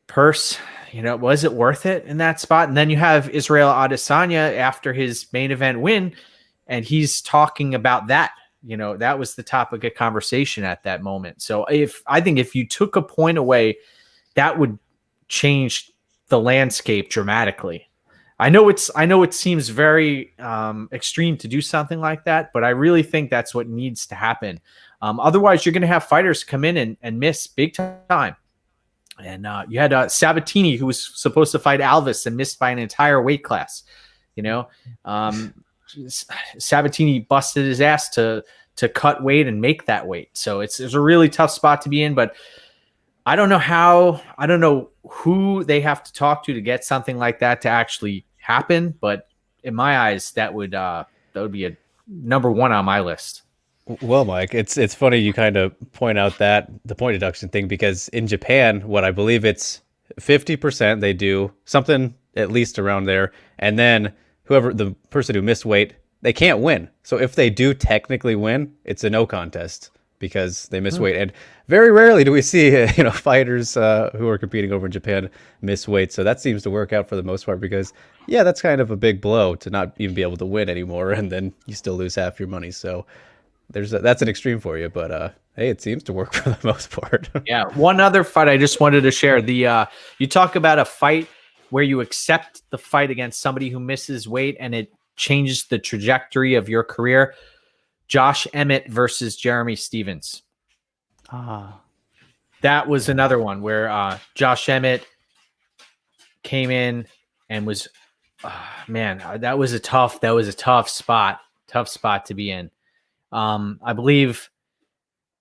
purse. Was it worth it in that spot? And then you have Israel Adesanya after his main event win, and he's talking about that. That was the topic of conversation at that moment. So I think if you took a point away, that would change the landscape dramatically. I know it seems very extreme to do something like that, but I really think that's what needs to happen. Otherwise, you're going to have fighters come in and miss big time. And you had Sabatini, who was supposed to fight Alvarez and missed by an entire weight class. Sabatini busted his ass to cut weight and make that weight. So it's a really tough spot to be in. But I don't know who they have to talk to get something like that to actually happen. But in my eyes, that would be a number one on my list. Well, Mike, it's funny you kind of point out that the point deduction thing, because in Japan, what I believe it's 50%, they do something at least around there, and then the person who missed weight, they can't win. So if they do technically win, it's a no contest because they miss weight. And very rarely do we see fighters who are competing over in Japan miss weight. So that seems to work out for the most part, because that's kind of a big blow to not even be able to win anymore, and then you still lose half your money. So that's an extreme for you, but hey, it seems to work for the most part. Yeah. One other fight I just wanted to share. You talk about a fight where you accept the fight against somebody who misses weight and it changes the trajectory of your career. Josh Emmett versus Jeremy Stevens. That was another one where Josh Emmett came in and was, that was a tough spot to be in. I believe,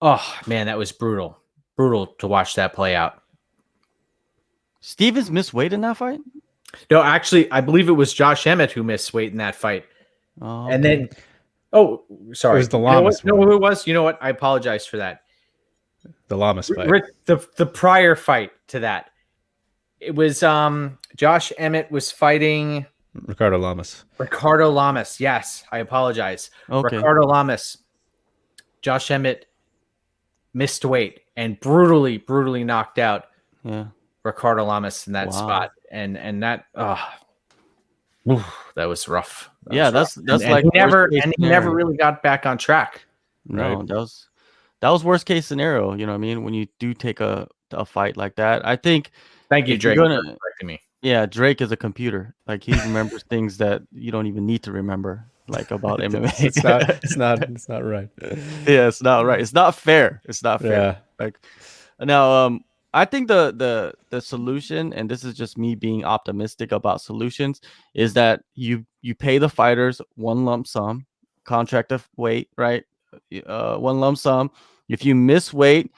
that was brutal to watch that play out. Stevens missed weight in that fight? No, actually, I believe it was Josh Emmett who missed weight in that fight. Oh, okay. And then, sorry. It was the Lamas. No, it was. You know what? I apologize for that. The Lamas fight. The prior fight to that. It was Josh Emmett was fighting Ricardo Lamas. Yes, I apologize. Okay. Ricardo Lamas. Josh Emmett missed weight and brutally knocked out Ricardo Lamas in that spot. And that that was rough. That's like he never really got back on track. No, right? that was worst case scenario. You know what I mean? When you do take a fight like that, I think. Thank you, Drake. For correcting me. Yeah, Drake is a computer. Like, he remembers things that you don't even need to remember, like about MMA. It's not right. Yeah, it's not right. It's not fair. Yeah. Like, now, I think the solution, and this is just me being optimistic about solutions, is that you pay the fighters one lump sum, contract of weight, right? One lump sum. If you miss weight,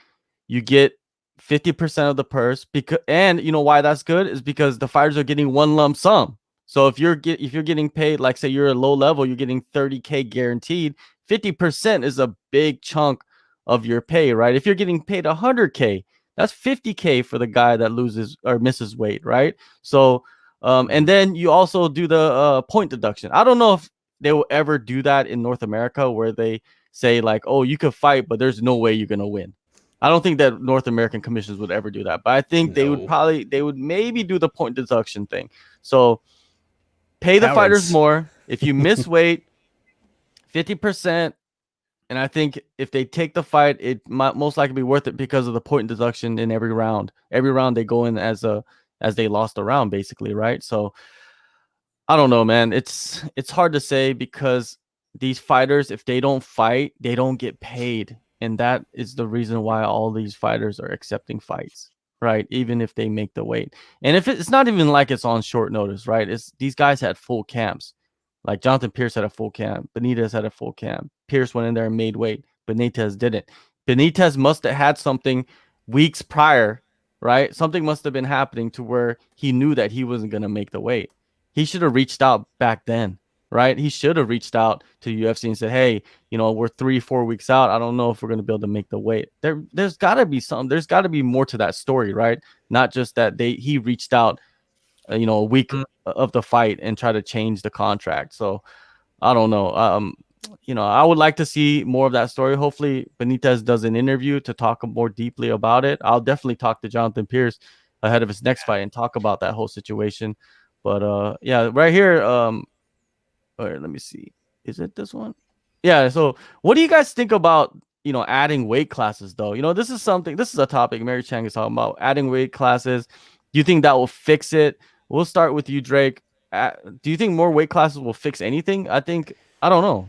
you get 50% of the purse, and you know why that's good is because the fighters are getting one lump sum. So if you're getting paid, like say you're a low level, you're getting 30K guaranteed. 50% is a big chunk of your pay, right? If you're getting paid 100K, that's 50K for the guy that loses or misses weight, right? So, and then you also do the point deduction. I don't know if they will ever do that in North America, where they say like, oh, you could fight, but there's no way you're gonna win. I don't think that North American commissions would ever do that, but I think they would maybe do the point deduction thing. So pay the fighters more. If you miss weight, 50%. And I think if they take the fight, it might most likely be worth it because of the point deduction in every round. Every round they go in as they lost a round, basically, right? So I don't know, man. It's hard to say because these fighters, if they don't fight, they don't get paid. And that is the reason why all these fighters are accepting fights, right? Even if they make the weight. And if it's not even like it's on short notice, right? It's these guys had full camps. Like Jonathan Pierce had a full camp. Benitez had a full camp. Pierce went in there and made weight. Benitez didn't. Benitez must have had something weeks prior, right? Something must have been happening to where he knew that he wasn't going to make the weight. He should have reached out back then, right? He should have reached out to UFC and said, hey, we're 3-4 weeks out. I don't know if we're going to be able to make the weight. There's got to be something. There's got to be more to that story, right? Not just that he reached out a week of the fight and try to change the contract. So I don't know. I would like to see more of that story. Hopefully Benitez does an interview to talk more deeply about it. I'll definitely talk to Jonathan Pierce ahead of his next fight and talk about that whole situation. But yeah, right here. Let me see. Is it this one? Yeah. So what do you guys think about adding weight classes though? This is a topic Mary Chang is talking about, adding weight classes. Do you think that will fix it? We'll start with you, Drake. Do you think more weight classes will fix anything? I don't know.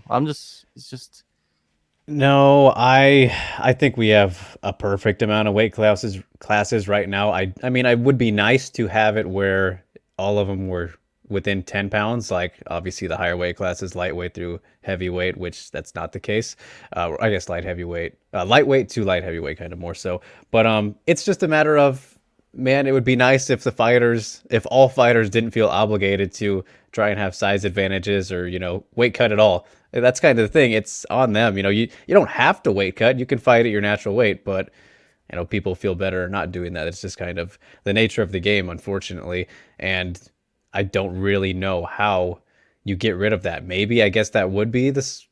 No, I think we have a perfect amount of weight classes right now. I mean, it would be nice to have it where all of them were within 10 pounds, like obviously the higher weight classes, lightweight through heavyweight, which that's not the case. I guess lightweight to light heavyweight kind of more so. But it's just a matter of, man, it would be nice if all fighters didn't feel obligated to try and have size advantages or, weight cut at all. That's kind of the thing. It's on them. You don't have to weight cut. You can fight at your natural weight, but people feel better not doing that. It's just kind of the nature of the game, unfortunately. And I don't really know how you get rid of that. Maybe I guess that would be this,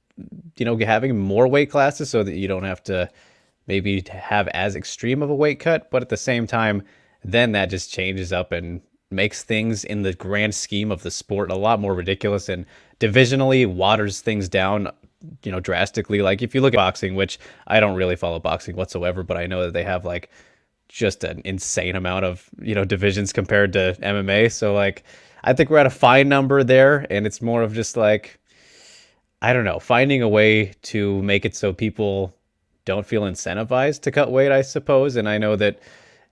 having more weight classes so that you don't have to maybe have as extreme of a weight cut, but at the same time, then that just changes up and makes things in the grand scheme of the sport a lot more ridiculous and divisionally waters things down, drastically. Like if you look at boxing, which I don't really follow boxing whatsoever, but I know that they have like just an insane amount of, divisions compared to MMA. So like, I think we're at a fine number there, and it's more of just like, I don't know, finding a way to make it so people don't feel incentivized to cut weight, I suppose. And I know that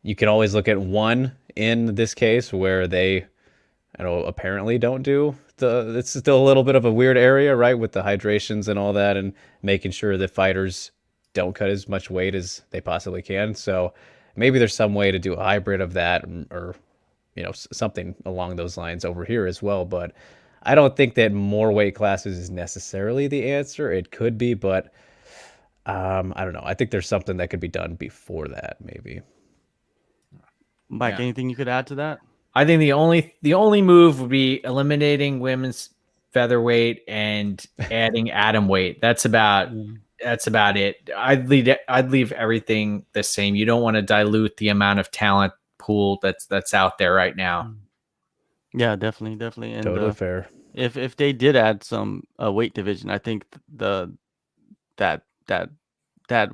you can always look at one in this case where they, apparently don't do it's still a little bit of a weird area, right? With the hydrations and all that, and making sure that fighters don't cut as much weight as they possibly can. So maybe there's some way to do a hybrid of that, or, something along those lines over here as well. But I don't think that more weight classes is necessarily the answer. It could be, but I don't know. I think there's something that could be done before that, maybe. Mike, anything you could add to that? I think the only move would be eliminating women's featherweight and adding atom weight. That's about it. I'd leave everything the same. You don't want to dilute the amount of talent pool that's out there right now. Yeah, definitely. And totally fair. If they did add some weight division, I think that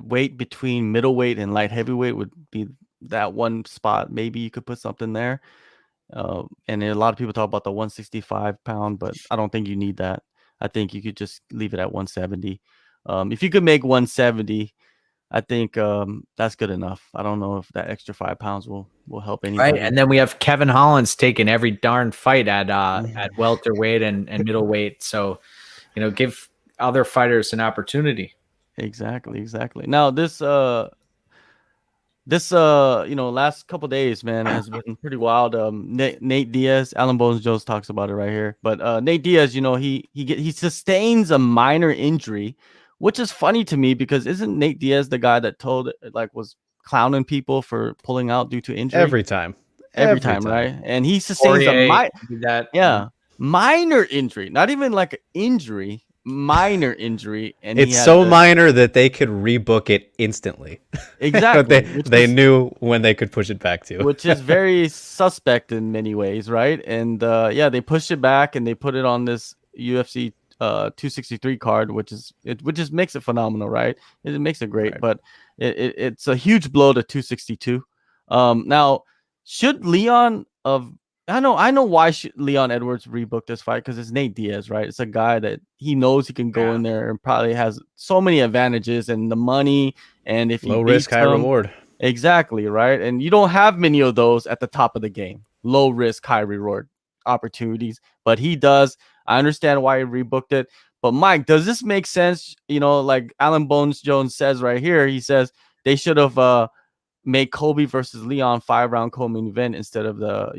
weight between middleweight and light heavyweight would be that one spot. Maybe you could put something there. And a lot of people talk about the 165 pound, but I don't think you need that. I think you could just leave it at 170. If you could make 170, I think that's good enough. I don't know if that extra 5 pounds will help anybody. Right, and then we have Kevin Holland's taking every darn fight at welterweight and middleweight. So, give other fighters an opportunity. Exactly. Now this this last couple days, man, has been pretty wild. Nate Diaz, Alan Bones Jones talks about it right here. But Nate Diaz, he sustains a minor injury, which is funny to me because isn't Nate Diaz the guy that was clowning people for pulling out due to injury Every time. every time, right? And he sustains Poirier did that. minor injury, not even like an injury, minor injury, and It's so minor that they could rebook it instantly. Exactly. they knew when they could push it back to, which is very suspect in many ways, right? And they pushed it back and they put it on this UFC 263 card, which just makes it phenomenal, right? It makes it great, Right. but it's a huge blow to 262. Now, should Leon of I know why Leon Edwards rebooked this fight, because it's Nate Diaz, right? It's a guy that he knows he can go in there and probably has so many advantages and the money, and if low he risk, beats high him, reward. exactly, right? And you don't have many of those at the top of the game. Low risk, high reward opportunities, but he does. I understand why he rebooked it. But Mike, does this make sense? Like Alan Bones Jones says right here, he says they should have made Colby versus Leon 5-round co-main event instead of the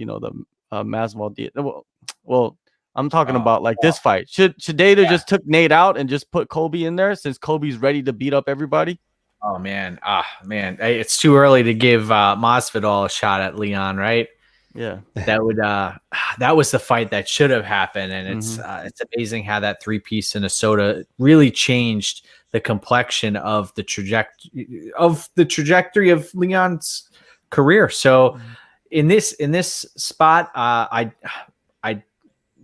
Masvidal Diaz. Well, I'm talking about like this fight. Should they have just took Nate out and just put Colby in there since Colby's ready to beat up everybody? Oh man, it's too early to give Masvidal a shot at Leon, right? Yeah, that was the fight that should have happened, and it's amazing how that 3-piece Minnesota really changed the complexion of the trajectory of Leon's career. So in this spot, I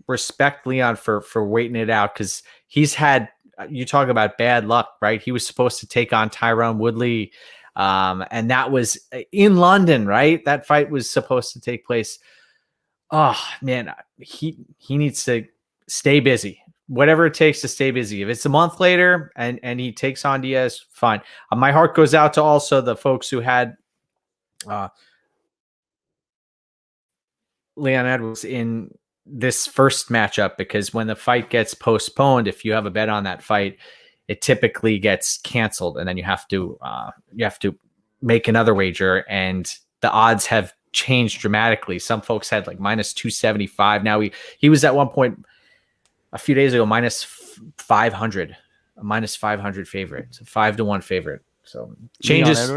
respect Leon for waiting it out, because he's had. You talk about bad luck, right? He was supposed to take on Tyron Woodley, and that was in London, right? That fight was supposed to take place. Oh man, he needs to stay busy, whatever it takes to stay busy. If it's a month later and he takes on Diaz, fine. My heart goes out to also the folks who had Leon Edwards in this first matchup, because when the fight gets postponed, if you have a bet on that fight, it typically gets canceled, and then you have to make another wager, and the odds have changed dramatically. Some folks had like minus 275. Now he was at one point a few days ago minus 500, a minus 500 favorite, so 5-1 favorite. So changes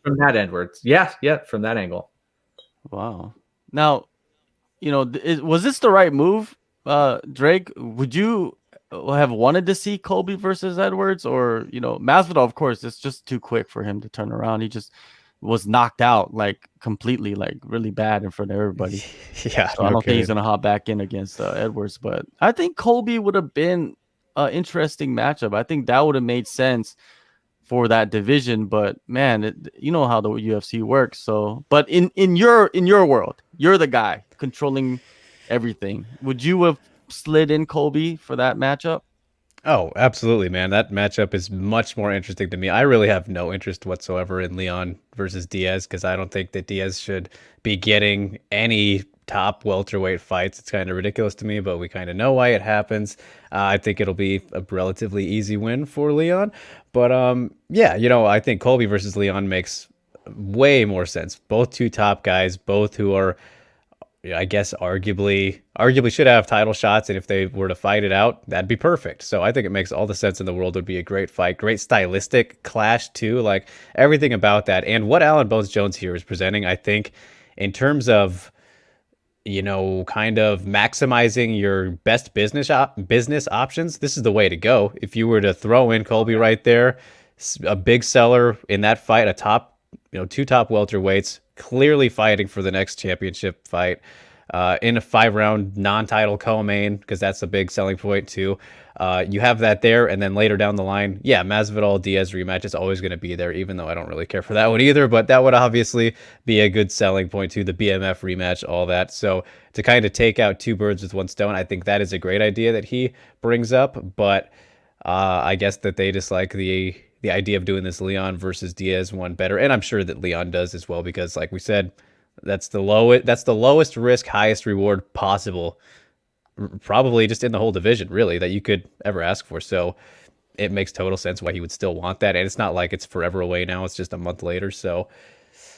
from that Edwards. Yeah, from that angle. Wow. Now, was this the right move, Drake? Would you have wanted to see Colby versus Edwards, or Masvidal? Of course, it's just too quick for him to turn around. He just was knocked out like completely, like really bad in front of everybody. Yeah, so I don't think he's gonna hop back in against Edwards, but I think Colby would have been an interesting matchup. I think that would have made sense for that division, but man, you know how the UFC works. So, but in your world, you're the guy controlling everything. Would you have slid in Colby for that matchup? Oh, absolutely, man. That matchup is much more interesting to me. I really have no interest whatsoever in Leon versus Diaz, because I don't think that Diaz should be getting any top welterweight fights. It's kind of ridiculous to me, but we kind of know why it happens. I think it'll be a relatively easy win for Leon. But I think Colby versus Leon makes way more sense. Both two top guys, both who are, I guess, arguably should have title shots, and if they were to fight it out, that'd be perfect. So I think it makes all the sense in the world. It would be a great fight, great stylistic clash too, like everything about that. And what Alan Bones Jones here is presenting, I think, in terms of kind of maximizing your best business options, this is the way to go. If you were to throw in Colby right there, a big seller in that fight, a top, two top welterweights, clearly fighting for the next championship fight, in a 5-round non-title co-main, because that's a big selling point too. You have that there, and then later down the line, Masvidal Diaz rematch is always going to be there, even though I don't really care for that one either, but that would obviously be a good selling point too, the BMF rematch, all that. So to kind of take out two birds with one stone, I think that is a great idea that he brings up, but I guess that they just like the idea of doing this Leon versus Diaz one better, and I'm sure that Leon does as well, because like we said, that's the lowest risk, highest reward possible, probably just in the whole division, really, that you could ever ask for. So it makes total sense why he would still want that, and it's not like it's forever away now; it's just a month later. So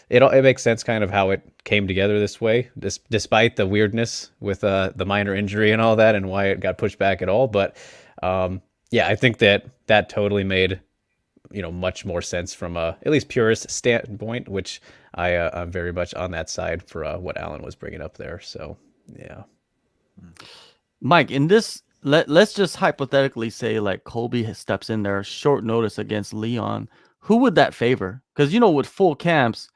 it makes sense kind of how it came together this way, despite the weirdness with the minor injury and all that, and why it got pushed back at all. But yeah, I think that totally made much more sense from a at least purist standpoint, which I'm very much on that side for what Alan was bringing up there. So yeah, Mike, in this, let's just hypothetically say like Colby steps in there short notice against Leon. Who would that favor? Because with full camps,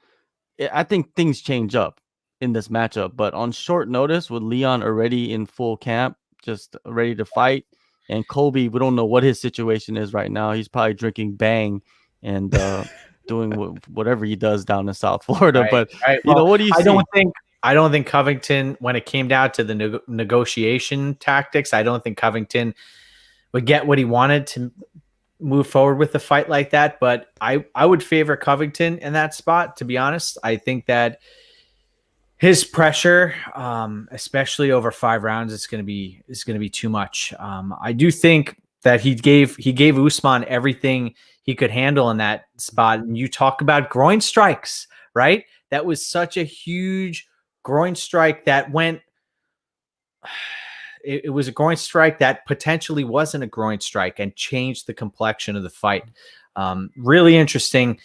I think things change up in this matchup. But on short notice, with Leon already in full camp, just ready to fight, and Colby, we don't know what his situation is right now. He's probably drinking Bang and doing whatever he does down in South Florida. Right, But right. Well, what do you see? I don't think Covington, when it came down to the negotiation tactics, I don't think Covington would get what he wanted to move forward with the fight like that. But I would favor Covington in that spot, to be honest. I think that his pressure, especially over 5 rounds, is going to be too much. I do think that he gave Usman everything he could handle in that spot. And you talk about groin strikes, right? That was such a huge groin strike that went. It was a groin strike that potentially wasn't a groin strike and changed the complexion of the fight. Really interesting,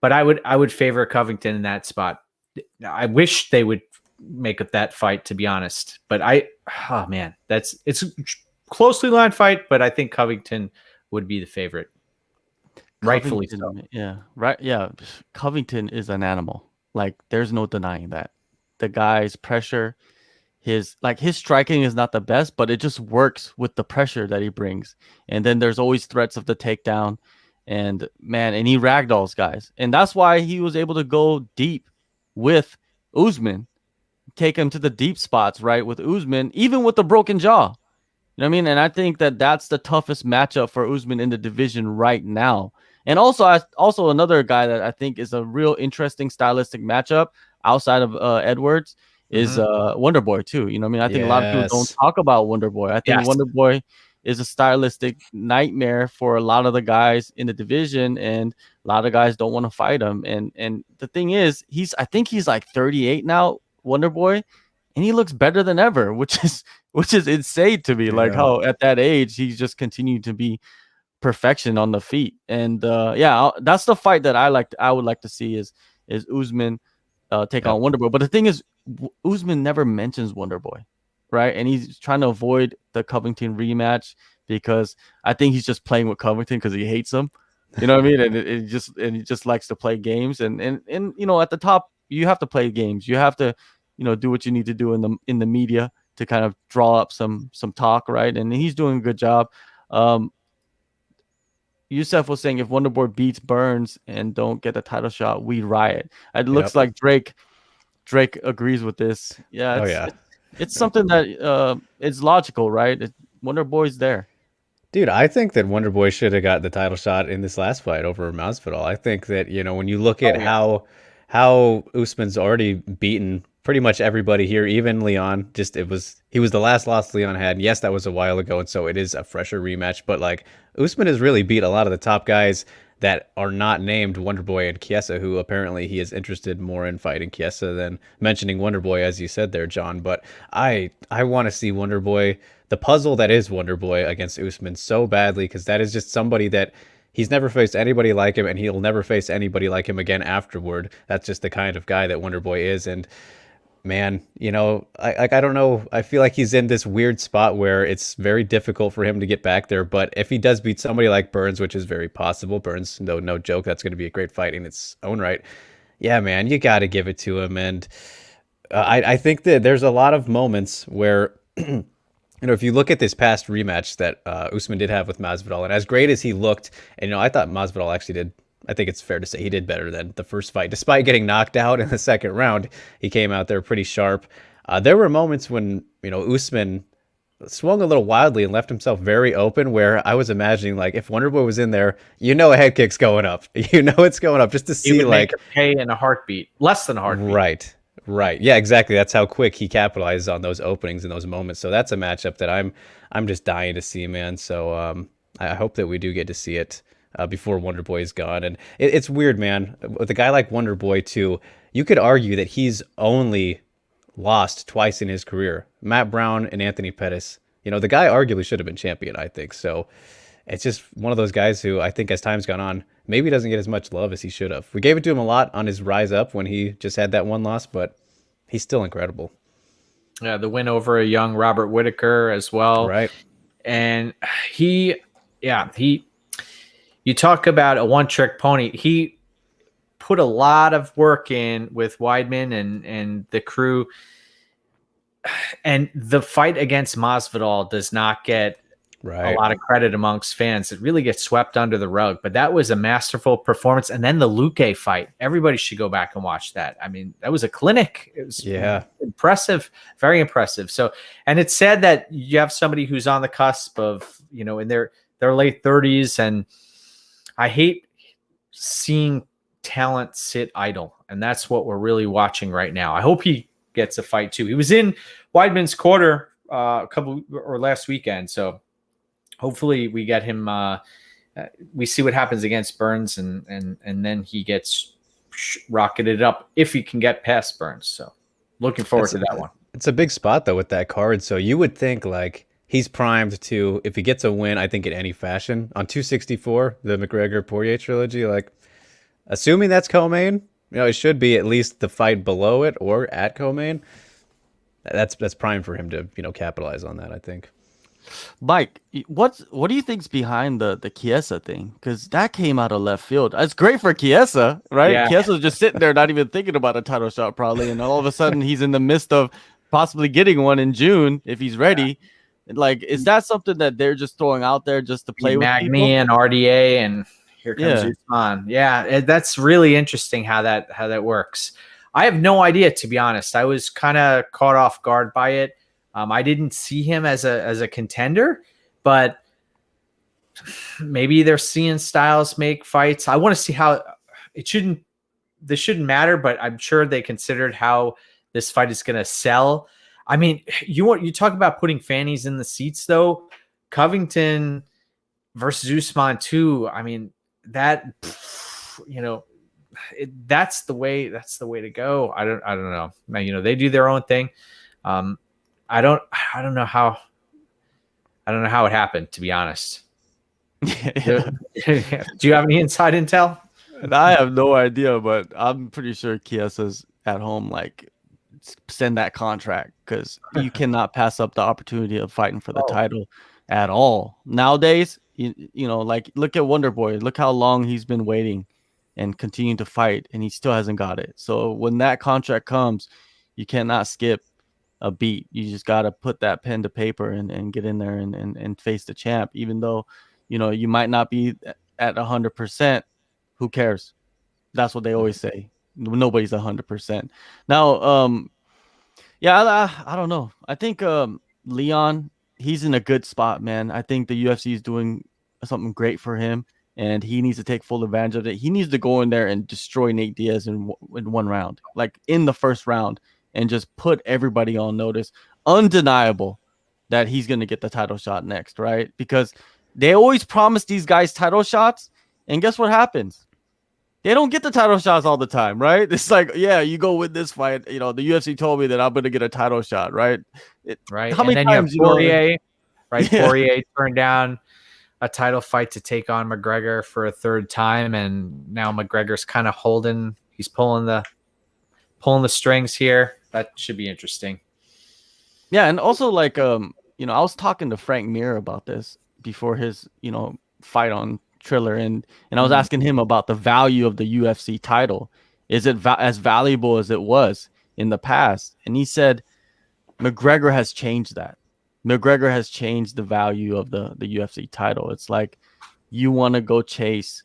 but I would favor Covington in that spot. I wish they would make up that fight, to be honest. But it's a closely lined fight, but I think Covington would be the favorite. Rightfully so. Yeah, right. Yeah, Covington is an animal. Like, there's no denying that. The guy's pressure, his striking is not the best, but it just works with the pressure that he brings. And then there's always threats of the takedown, and he ragdolls guys, and that's why he was able to go deep with Usman, take him to the deep spots, right? With Usman, even with the broken jaw. You know what I mean? And I think that that's the toughest matchup for Usman in the division right now. And also another guy that I think is a real interesting stylistic matchup outside of Edwards is Wonderboy too. You know what I mean? I think a lot of people don't talk about Wonderboy. I think Wonderboy is a stylistic nightmare for a lot of the guys in the division, and a lot of guys don't want to fight him. And the thing is, I think he's like 38 now, Wonderboy, and he looks better than ever, which is insane to me. Yeah. Like how at that age he's just continued to be perfection on the feet. And that's the fight that I would like to see is Usman take on Wonderboy. But the thing is, Usman never mentions Wonderboy, right? And he's trying to avoid the Covington rematch because I think he's just playing with Covington because he hates him. You know what I mean? And he just likes to play games. And at the top, you have to play games. You have to, do what you need to do in the media to kind of draw up some talk, right? And he's doing a good job. Yusef was saying if Wonderboy beats Burns and don't get the title shot, we riot. It looks like Drake agrees with this. Yeah. It's something that it's logical, right? Wonderboy's there. Dude, I think that Wonderboy should have got the title shot in this last fight over Masvidal. I think that, when you look at how Usman's already beaten pretty much everybody here, even Leon, he was the last loss Leon had. And yes, that was a while ago, and so it is a fresher rematch, but like Usman has really beat a lot of the top guys that are not named Wonderboy and Chiesa, who apparently he is interested more in fighting Chiesa than mentioning Wonderboy, as you said there, John. But I want to see Wonderboy, the puzzle that is Wonderboy, against Usman so badly, because that is just somebody that he's never faced anybody like him, and he'll never face anybody like him again afterward. That's just the kind of guy that Wonderboy is. And man, I don't know. I feel like he's in this weird spot where it's very difficult for him to get back there. But if he does beat somebody like Burns, which is very possible, Burns, no joke, that's going to be a great fight in its own right. Yeah, man, you got to give it to him. And I think that there's a lot of moments where, if you look at this past rematch that Usman did have with Masvidal, and as great as he looked, and I thought Masvidal actually did. I think it's fair to say he did better than the first fight. Despite getting knocked out in the second round, he came out there pretty sharp. There were moments when, Usman swung a little wildly and left himself very open, where I was imagining, like, if Wonderboy was in there, a head kick's going up. It's going up just to see, like, make a pay in a heartbeat, less than a heartbeat. Right. Yeah, exactly. That's how quick he capitalizes on those openings and those moments. So that's a matchup that I'm just dying to see, man. So I hope that we do get to see it before Wonder Boy is gone. And it's weird, man. With a guy like Wonder Boy, too, you could argue that he's only lost twice in his career. Matt Brown and Anthony Pettis. You know, the guy arguably should have been champion, I think. So it's just one of those guys who I think as time's gone on, maybe doesn't get as much love as he should have. We gave it to him a lot on his rise up when he just had that one loss, but he's still incredible. Yeah, the win over a young Robert Whitaker as well. Right. And you talk about a one-trick pony. He put a lot of work in with Weidman and the crew. And the fight against Masvidal does not get a lot of credit amongst fans. It really gets swept under the rug. But that was a masterful performance. And then the Luque fight. Everybody should go back and watch that. I mean, that was a clinic. It was impressive, very impressive. So, and it's sad that you have somebody who's on the cusp of, you know, in their late 30s. And I hate seeing talent sit idle. And that's what we're really watching right now. I hope he gets a fight too. He was in Weidman's quarter last weekend. So hopefully we get him. We see what happens against Burns, and then he gets rocketed up if he can get past Burns. So looking forward to that one. It's a big spot though with that card. So you would think like he's primed to, if he gets a win, I think in any fashion on 264, the McGregor Poirier trilogy. Like assuming that's co-main, you know, it should be at least the fight below it or at co-main. That's prime for him to, you know, capitalize on that, I think. Mike, what do you think's behind the Chiesa thing? Because that came out of left field. It's great for Chiesa, right? Yeah. Chiesa's just sitting there, not even thinking about a title shot, probably, and all of a sudden he's in the midst of possibly getting one in June if he's ready. Yeah. Like, is that something that they're just throwing out there just to play with Magny and RDA and here comes Usman. Yeah, that's really interesting how that works. I have no idea, to be honest. I was kind of caught off guard by it. I didn't see him as a contender, but maybe they're seeing Styles make fights. I want to see how this shouldn't matter, but I'm sure they considered how this fight is going to sell. I mean, you talk about putting fannies in the seats though. Covington versus Usman too. I mean, that, you know, that's the way to go. I don't know. You know, they do their own thing. I don't know how it happened, to be honest. Do you have any inside intel? I have no idea, but I'm pretty sure Chiesa's at home, like, send that contract, because you cannot pass up the opportunity of fighting for the title at all. Nowadays, you know, like, look at Wonder Boy. Look how long he's been waiting and continuing to fight, and he still hasn't got it. So when that contract comes, you cannot skip a beat. You just got to put that pen to paper and get in there and face the champ, even though, you know, you might not be at 100%. Who cares? That's what they always say. Nobody's 100%. Now, I don't know. I think Leon, he's in a good spot, man. I think the UFC is doing something great for him, and he needs to take full advantage of it. He needs to go in there and destroy Nate Diaz in one round, like in the first round, and just put everybody on notice. Undeniable that he's going to get the title shot next, right? Because they always promise these guys title shots, and guess what happens? They don't get the title shots all the time, right? It's like, yeah, you go win this fight. You know, the UFC told me that I'm going to get a title shot, right? Right. How many times you have Poirier, right? Yeah. Poirier turned down a title fight to take on McGregor for a third time, and now McGregor's kind of he's pulling the strings here. That should be interesting. Yeah, and also, like, you know, I was talking to Frank Mir about this before his, you know, fight on Triller, and I was asking him about the value of the UFC title. Is it as valuable as it was in the past? And he said McGregor has changed that. McGregor has changed the value of the UFC title. It's like you want to go chase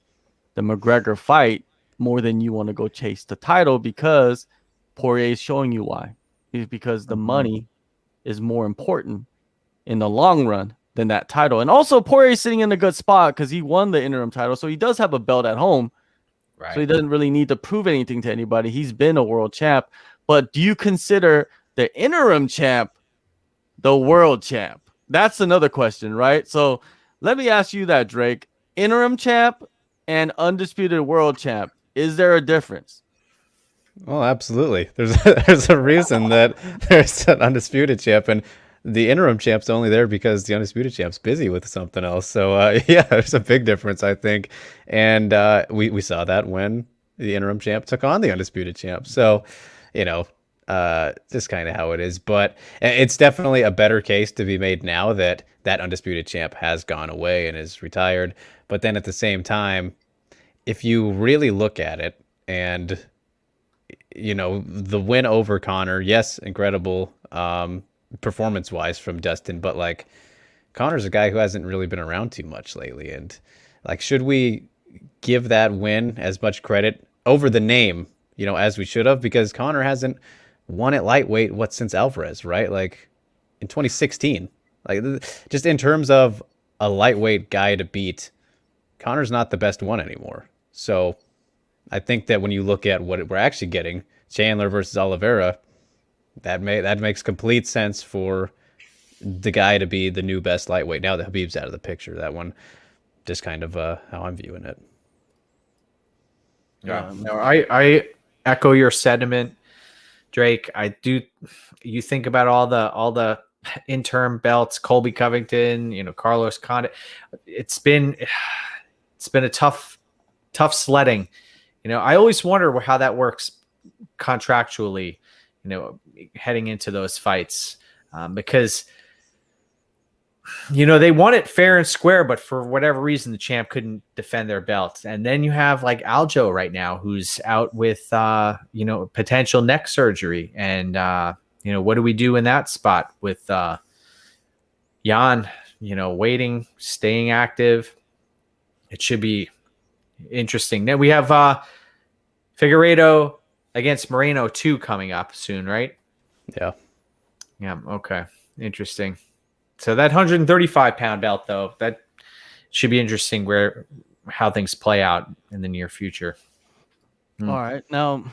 the McGregor fight more than you want to go chase the title, because Poirier is showing you why. It's because the money is more important in the long run than that title. And also Poirier is sitting in a good spot because he won the interim title. So he does have a belt at home. Right. So he doesn't really need to prove anything to anybody. He's been a world champ. But do you consider the interim champ the world champ? That's another question, right? So let me ask you that, Drake. Interim champ and undisputed world champ. Is there a difference? Well, absolutely. There's a reason that there's an undisputed champ, and the interim champ's only there because the undisputed champ's busy with something else. So yeah, there's a big difference, I think, and we saw that when the interim champ took on the undisputed champ. So, just kind of how it is. But it's definitely a better case to be made now that that undisputed champ has gone away and is retired. But then at the same time, if you really look at it and the win over Connor, yes, incredible performance wise from Dustin, but like Connor's a guy who hasn't really been around too much lately. And like, should we give that win as much credit over the name, as we should have? Because Connor hasn't won at lightweight since Alvarez, right? Like in 2016. Like, just in terms of a lightweight guy to beat, Connor's not the best one anymore. So I think that when you look at what we're actually getting, Chandler versus Oliveira, that makes complete sense for the guy to be the new best lightweight. Now that Khabib's out of the picture, that one just kind of how I'm viewing it. Yeah, no, I echo your sentiment, Drake. You think about all the interim belts, Colby Covington, Carlos Condit. It's been a tough sledding. I always wonder how that works contractually, heading into those fights, because they won it fair and square, but for whatever reason, the champ couldn't defend their belt. And then you have like Aljo right now, who's out with, potential neck surgery. And, what do we do in that spot with Hyon, waiting, staying active? It should be interesting. Then we have Figueiredo against Moreno 2 coming up soon, right? Yeah. Yeah. Okay. Interesting. So that 135-pound belt, though, that should be interesting how things play out in the near future. All right. Now,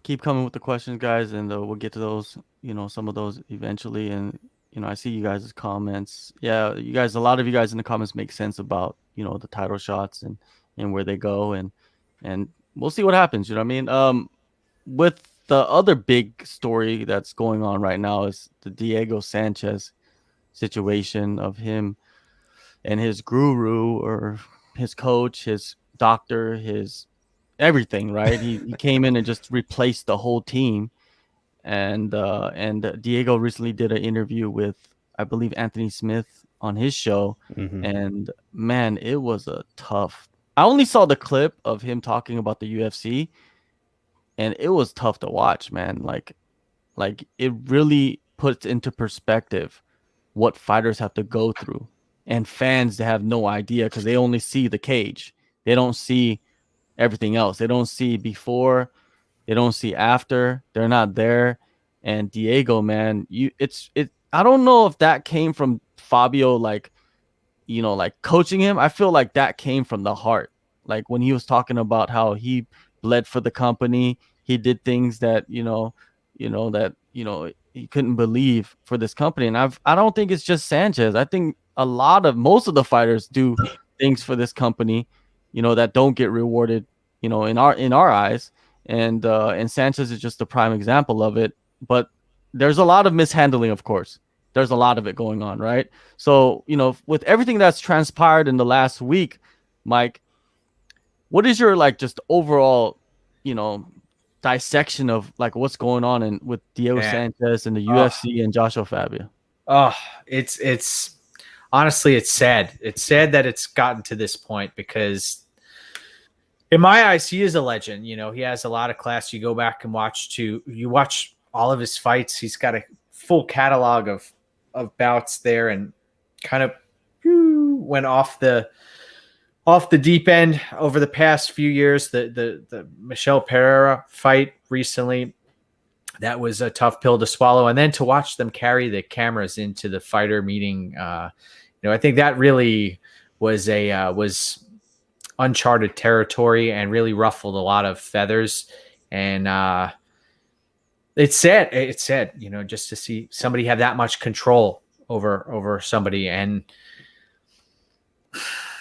keep coming with the questions, guys, and we'll get to those, some of those eventually. And, I see you guys' comments. Yeah, a lot of you guys in the comments make sense about, the title shots and where they go. And we'll see what happens. You know what I mean? With the other big story that's going on right now is the Diego Sanchez situation of him and his guru or his coach, his doctor, his everything, right? He came in and just replaced the whole team. And Diego recently did an interview with, I believe, Anthony Smith on his show. Mm-hmm. And man, it was I only saw the clip of him talking about the UFC, and it was tough to watch, man. Like it really puts into perspective what fighters have to go through, and fans that have no idea because they only see the cage. They don't see everything else. They don't see before. They don't see after. They're not there. And Diego, man, I don't know if that came from Fabio, like coaching him. I feel like that came from the heart. Like when he was talking about how he bled for the company, he did things that he couldn't believe for this company. And I don't think it's just Sanchez. I think most of the fighters do things for this company, that don't get rewarded, in our eyes. And Sanchez is just a prime example of it. But there's a lot of mishandling, of course. There's a lot of it going on, right? So, with everything that's transpired in the last week, Mike, what is your just overall, dissection of what's going on with Diego Sanchez and the UFC and Joshua Fabia? Oh, it's honestly, it's sad. It's sad that it's gotten to this point because in my eyes, he is a legend. He has a lot of class. You go back and watch all of his fights. He's got a full catalog of bouts there, and kind of went off the deep end over the past few years. The Michelle Pereira fight recently, that was a tough pill to swallow. And then to watch them carry the cameras into the fighter meeting, I think that really was was uncharted territory and really ruffled a lot of feathers. And it's sad. It's sad, just to see somebody have that much control over somebody. And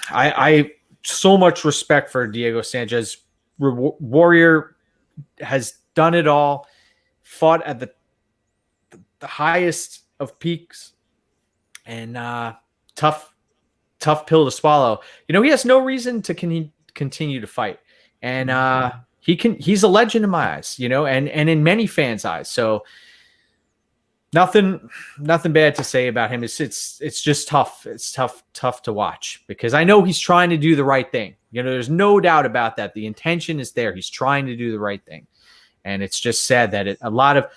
I so much respect for Diego Sanchez. Warrior has done it all, fought at the highest of peaks, and tough pill to swallow. You know, he has no reason to continue to fight, and he's a legend in my eyes, you know, and in many fans' eyes. So nothing bad to say about him. It's just tough. It's tough to watch, because I know he's trying to do the right thing. You know, there's no doubt about that. The intention is there. He's trying to do the right thing. And it's just sad that a lot of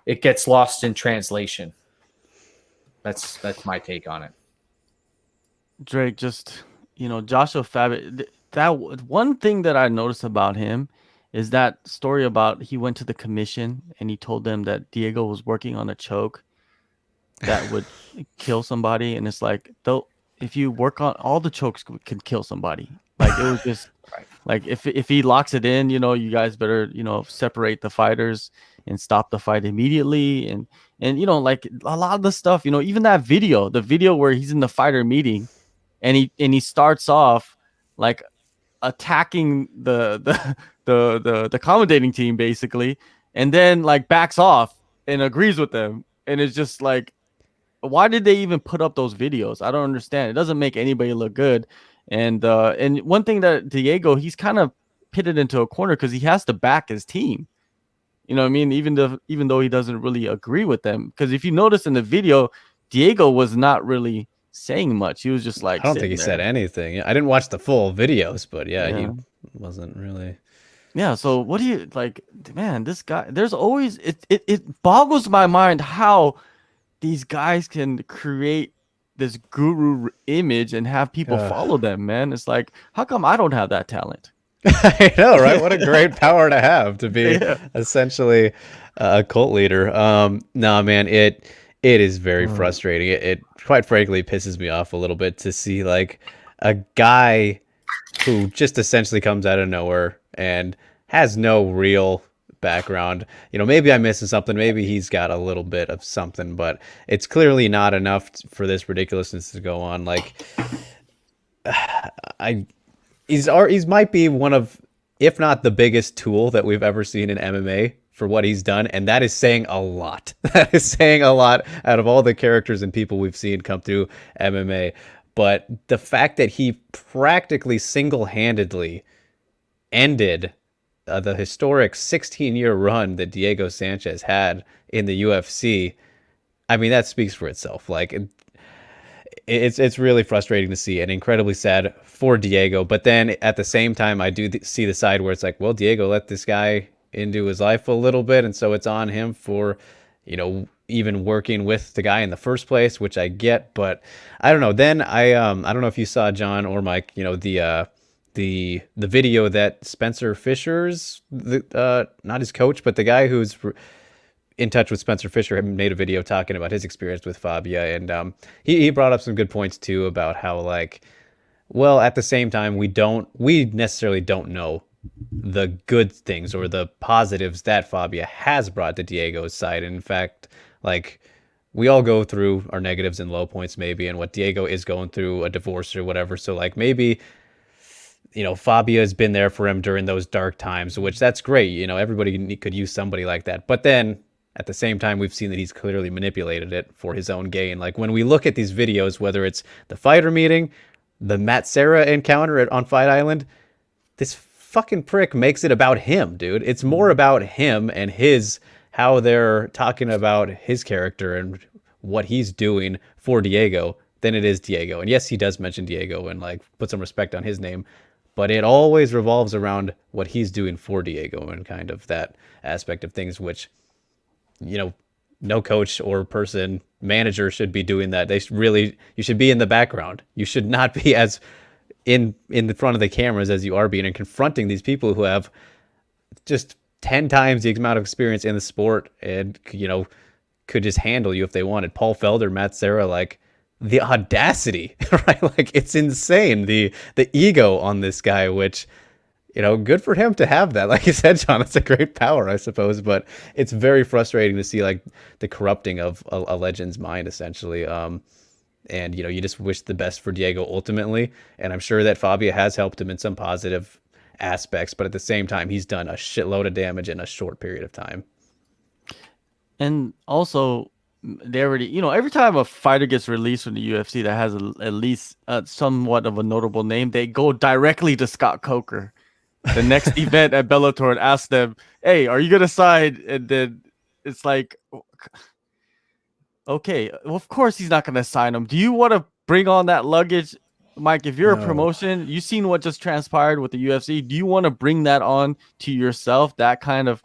it gets lost in translation. That's my take on it. Drake, just, you know, Joshua Fabia, that one thing that I noticed about him is that story about he went to the commission and he told them that Diego was working on a choke that would kill somebody. And it's like, though, if you work on all the chokes could kill somebody. Like, it was just like, if he locks it in, you know, you guys better, you know, separate the fighters and stop the fight immediately. And, you know, like a lot of the stuff, you know, even that video, the video where he's in the fighter meeting and he starts off like attacking the commentating team basically, and then like backs off and agrees with them. And it's just like, why did they even put up those videos? I don't understand. It doesn't make anybody look good. And one thing that Diego, he's kind of pitted into a corner because he has to back his team. You know what I mean? Even though he doesn't really agree with them. Because if you notice in the video, Diego was not really saying much. He was just like, I don't think he said anything. I didn't watch the full videos, but he wasn't really. Yeah. So what do you like, man? This guy, there's always it boggles my mind how these guys can create this guru image and have people follow them, man. It's like, how come I don't have that talent? I know, right? What a great power to have, to be essentially a cult leader. No, man, it is very frustrating. It quite frankly pisses me off a little bit to see like a guy who just essentially comes out of nowhere and has no real background. You know, maybe I'm missing something. Maybe he's got a little bit of something, but it's clearly not enough for this ridiculousness to go on. Like, he's might be one of, if not the biggest tool that we've ever seen in MMA for what he's done, and that is saying a lot. That is saying a lot out of all the characters and people we've seen come through MMA. But the fact that he practically single-handedly ended the historic 16-year run that Diego Sanchez had in the UFC, I mean, that speaks for itself. Like, it's really frustrating to see and incredibly sad for Diego. But then at the same time, I do see the side where it's like, well, Diego let this guy into his life a little bit, and so it's on him for, you know, even working with the guy in the first place, which I get. But I don't know. Then I don't know if you saw, John or Mike, you know, the video that Spencer Fisher's, not his coach, but the guy who's in touch with Spencer Fisher, made a video talking about his experience with Fabia. And he brought up some good points too about how, like, well, at the same time, we necessarily don't know the good things or the positives that Fabia has brought to Diego's side. And in fact, like, we all go through our negatives and low points maybe, and what Diego is going through, a divorce or whatever. So like, maybe, you know, Fabia has been there for him during those dark times, which that's great. You know, everybody could use somebody like that. But then at the same time, we've seen that he's clearly manipulated it for his own gain. Like, when we look at these videos, whether it's the fighter meeting, the Matt Serra encounter on Fight Island, this fucking prick makes it about him, dude. It's more about him and how they're talking about his character and what he's doing for Diego than it is Diego. And yes, he does mention Diego and like put some respect on his name, but it always revolves around what he's doing for Diego and kind of that aspect of things, which, you know, no coach or manager should be doing that. You should be in the background. You should not be as in the front of the cameras as you are being, and confronting these people who have just 10 times the amount of experience in the sport and, you know, could just handle you if they wanted. Paul Felder, Matt Serra, like, the audacity, right? Like, it's insane. The ego on this guy, which, you know, good for him to have that. Like you said, John, it's a great power, I suppose, but it's very frustrating to see like the corrupting of a legend's mind, essentially. And, you just wish the best for Diego ultimately. And I'm sure that Fabia has helped him in some positive aspects, but at the same time, he's done a shitload of damage in a short period of time. And also, they already, every time a fighter gets released from the UFC that has at least somewhat of a notable name, they go directly to Scott Coker, the next event at Bellator, and ask them, "Hey, are you gonna sign?" And then it's like, okay, well, of course he's not gonna sign him. Do you want to bring on that luggage, Mike? If you're a promotion, you've seen what just transpired with the UFC. Do you want to bring that on to yourself? That kind of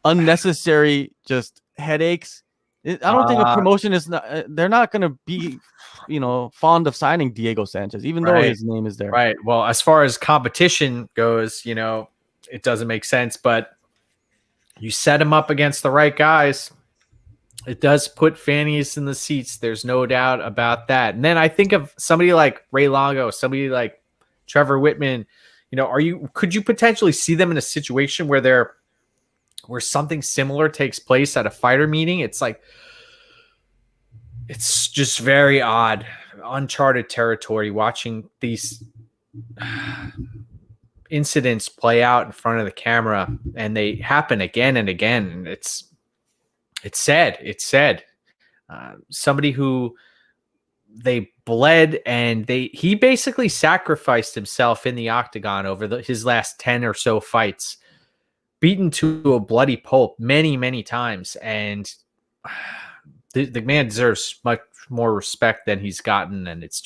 unnecessary just headaches. I don't think a promotion is not. They're not going to be, fond of signing Diego Sanchez, even though his name is there. Right. Well, as far as competition goes, it doesn't make sense. But you set him up against the right guys, it does put fannies in the seats. There's no doubt about that. And then I think of somebody like Ray Longo, somebody like Trevor Whitman. Could you potentially see them in a situation where something similar takes place at a fighter meeting? It's like, it's just very odd, uncharted territory watching these incidents play out in front of the camera, and they happen again and again. And it's sad. It's sad. Somebody who they bled, and he basically sacrificed himself in the octagon over his last 10 or so fights, beaten to a bloody pulp many, many times. And the man deserves much more respect than he's gotten. And it's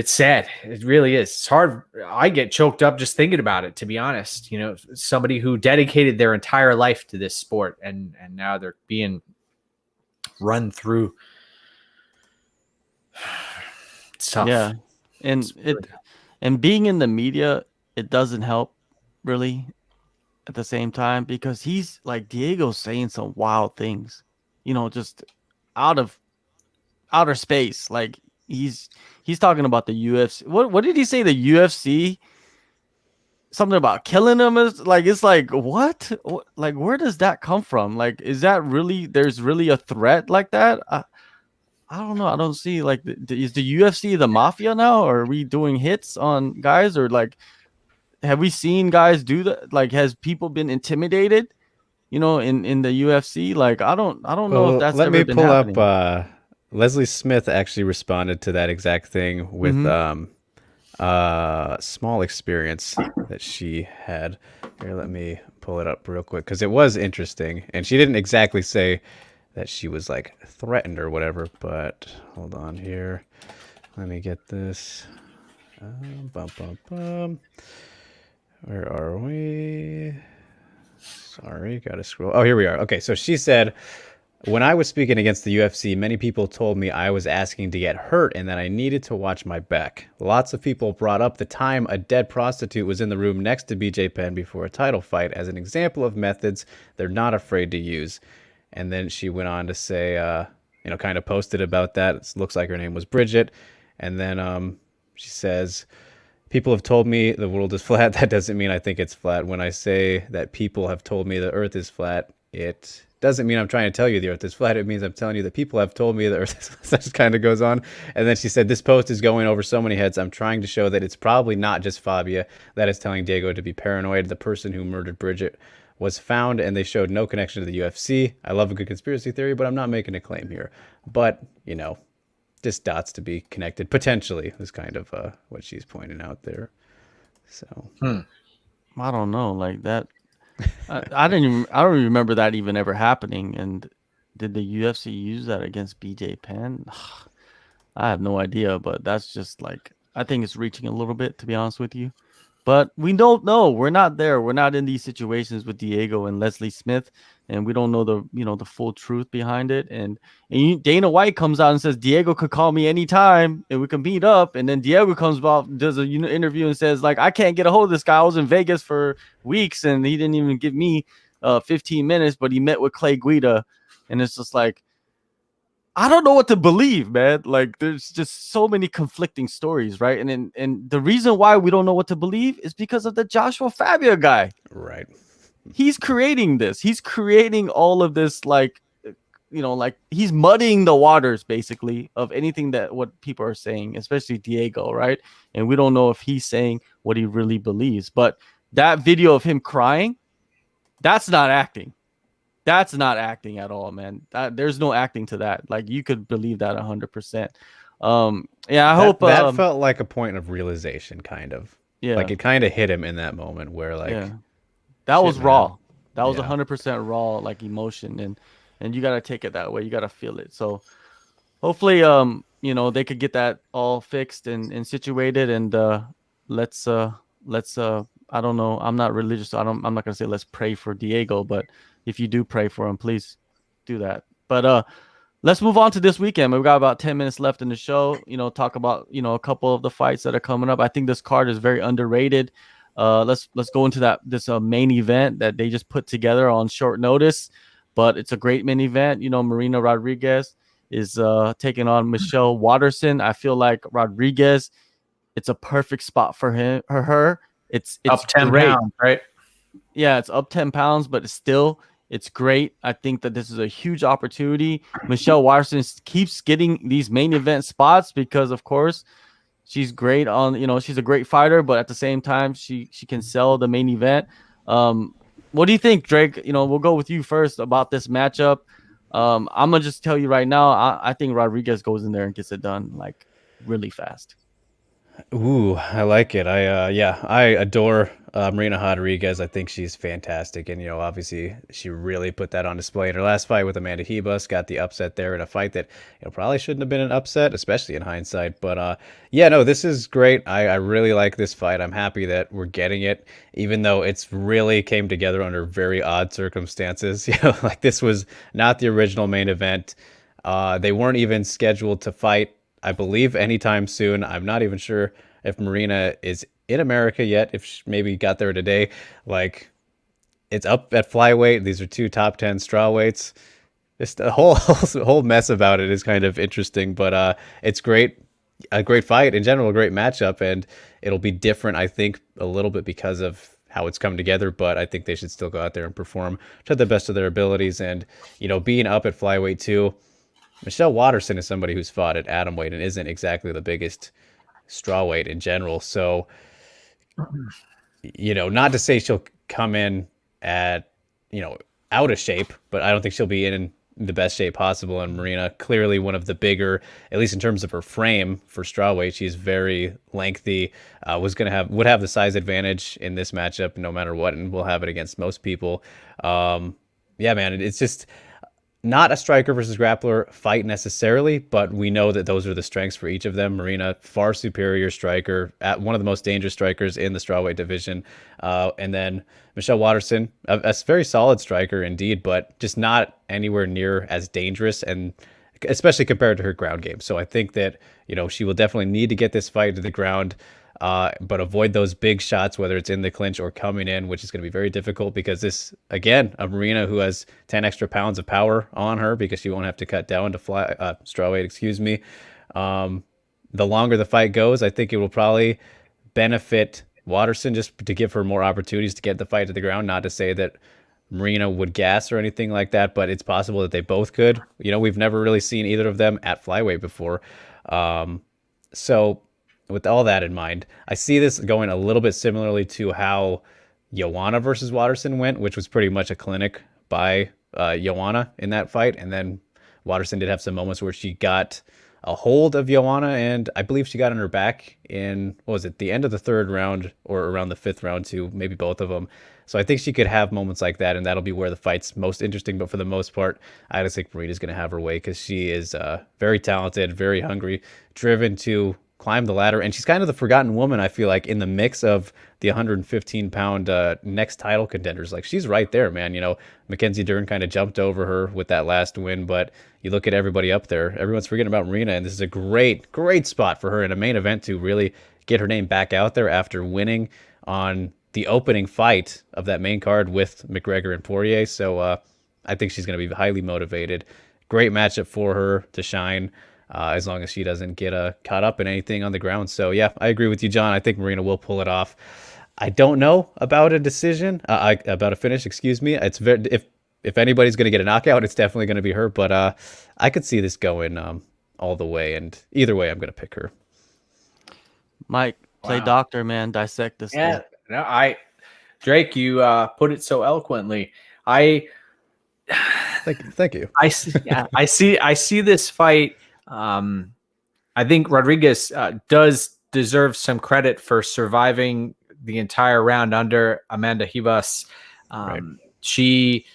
sad. It really is. It's hard. I get choked up just thinking about it, to be honest. Somebody who dedicated their entire life to this sport, and now they're being run through. It's tough. Yeah. And being in the media, it doesn't help really at the same time, because he's like, Diego's saying some wild things, just out of outer space. Like he's talking about the UFC. What did he say? The UFC, something about killing him is like, it's like, what? Like, where does that come from? Like, is that really, there's really a threat like that? I don't know. I don't see, like, is the UFC the mafia now? Or are we doing hits on guys? Or like, have we seen guys do that? Like, has people been intimidated, in the UFC? Like, I don't know if that's let ever me been pull happening. up Leslie Smith actually responded to that exact thing with small experience that she had. Here, let me pull it up real quick, because it was interesting, and she didn't exactly say that she was like threatened or whatever, but hold on here, let me get this. Where are we? Sorry, gotta scroll. Oh, here we are. Okay, so she said, when I was speaking against the UFC, many people told me I was asking to get hurt and that I needed to watch my back. Lots of people brought up the time a dead prostitute was in the room next to BJ Penn before a title fight as an example of methods they're not afraid to use. And then she went on to say, kind of posted about that. It looks like her name was Bridget. And then she says, people have told me the world is flat. That doesn't mean I think it's flat. When I say that people have told me the earth is flat, it doesn't mean I'm trying to tell you the earth is flat. It means I'm telling you that people have told me the earth is flat. That just kind of goes on. And then she said, this post is going over so many heads. I'm trying to show that it's probably not just Fabia that is telling Diego to be paranoid. The person who murdered Bridget was found, and they showed no connection to the UFC. I love a good conspiracy theory, but I'm not making a claim here. But, just dots to be connected, potentially, is kind of what she's pointing out there. So, I don't know, like that. I don't remember that even ever happening. And did the UFC use that against BJ Penn? I have no idea, but that's just like, I think it's reaching a little bit, to be honest with you. But we don't know. We're not there. We're not in these situations with Diego and Leslie Smith, and we don't know the full truth behind it. And Dana White comes out and says Diego could call me anytime and we can meet up. And then Diego comes out, does an interview and says, like, I can't get a hold of this guy. I was in Vegas for weeks and he didn't even give me 15 minutes, but he met with Clay Guida. And it's just like, I don't know what to believe, man. Like, there's just so many conflicting stories, right? And the reason why we don't know what to believe is because of the Joshua Fabia guy. right. He's creating this. He's creating all of this, like, like he's muddying the waters basically of anything that what people are saying, especially Diego, right? And we don't know if he's saying what he really believes. But that video of him crying, that's not acting. That's not acting at all, man. There's no acting to that. Like, you could believe that 100%. Yeah, I hope that felt like a point of realization, kind of. Yeah, like it kind of hit him in that moment where, like, yeah, that was man. raw. That was Yeah. 100% raw, like, emotion, and you gotta take it that way. You gotta feel it. So hopefully, they could get that all fixed and situated, and let's I don't know. I'm not religious. So I'm not gonna say let's pray for Diego, but if you do pray for him, please do that. But let's move on to this weekend. We've got about 10 minutes left in the show. Talk about a couple of the fights that are coming up. I think this card is very underrated. Let's go into this main event that they just put together on short notice, but it's a great main event. Marina Rodriguez is taking on Michelle Waterson. I feel like Rodriguez, it's a perfect spot for her. It's up 10 great. pounds, right? Yeah, it's up 10 pounds, but it's great. I think that this is a huge opportunity. Michelle Waterson keeps getting these main event spots because, of course, she's great on, she's a great fighter, but at the same time, she can sell the main event. What do you think, Drake? We'll go with you first about this matchup. I'm going to just tell you right now, I think Rodriguez goes in there and gets it done, like, really fast. Ooh, I like it. I adore Marina Rodriguez. I think she's fantastic, and obviously she really put that on display in her last fight with Amanda Hebus. Got the upset there in a fight that probably shouldn't have been an upset, especially in hindsight. But this is great. I really like this fight. I'm happy that we're getting it, even though it's really came together under very odd circumstances. Like, this was not the original main event. They weren't even scheduled to fight, I believe, anytime soon. I'm not even sure if Marina is in America yet, if she maybe got there today. Like, it's up at flyweight. These are two top 10 strawweights. Just a whole mess about it is kind of interesting, but it's great. A great fight in general, a great matchup, and it'll be different, I think, a little bit because of how it's come together, but I think they should still go out there and perform to the best of their abilities. And, being up at flyweight too, Michelle Waterson is somebody who's fought at atomweight and isn't exactly the biggest strawweight in general. So, not to say she'll come in at, out of shape, but I don't think she'll be in the best shape possible. And Marina, clearly one of the bigger, at least in terms of her frame for strawweight, she's very lengthy, would have the size advantage in this matchup no matter what, and will have it against most people. Man, it's just not a striker versus grappler fight necessarily, but we know that those are the strengths for each of them. Marina, far superior striker, at one of the most dangerous strikers in the strawweight division. And then Michelle Waterson, a very solid striker indeed, but just not anywhere near as dangerous, and especially compared to her ground game. So I think that, she will definitely need to get this fight to the ground, but avoid those big shots, whether it's in the clinch or coming in, which is going to be very difficult because this, again, a Marina who has 10 extra pounds of power on her because she won't have to cut down to strawweight, the longer the fight goes, I think it will probably benefit Waterson just to give her more opportunities to get the fight to the ground. Not to say that Marina would gas or anything like that, but it's possible that they both could. We've never really seen either of them at flyweight before. So with all that in mind, I see this going a little bit similarly to how Joanna versus Waterson went, which was pretty much a clinic by Joanna in that fight. And then Waterson did have some moments where she got a hold of Joanna, and I believe she got on her back in, the end of the third round or around the fifth round too, maybe both of them. So I think she could have moments like that, and that'll be where the fight's most interesting. But for the most part, I just think Marina's going to have her way because she is very talented, very hungry, driven to climb the ladder, and she's kind of the forgotten woman, I feel like, in the mix of the 115-pound next title contenders. Like, she's right there, man. Mackenzie Dern kind of jumped over her with that last win, but you look at everybody up there, everyone's forgetting about Marina, and this is a great spot for her in a main event to really get her name back out there after winning on the opening fight of that main card with McGregor and Poirier. So I think she's going to be highly motivated. Great matchup for her to shine. As long as she doesn't get caught up in anything on the ground. So, yeah, I agree with you, John. I think Marina will pull it off. I don't know about a decision, about a finish, excuse me. It's if anybody's going to get a knockout, it's definitely going to be her. But I could see this going all the way, and either way, I'm going to pick her. Mike, play Wow. doctor, man. Dissect this thing. No, Drake, you put it so eloquently. Thank you. I see this fight. I think Rodriguez does deserve some credit for surviving the entire round under Amanda Ribas. Right. She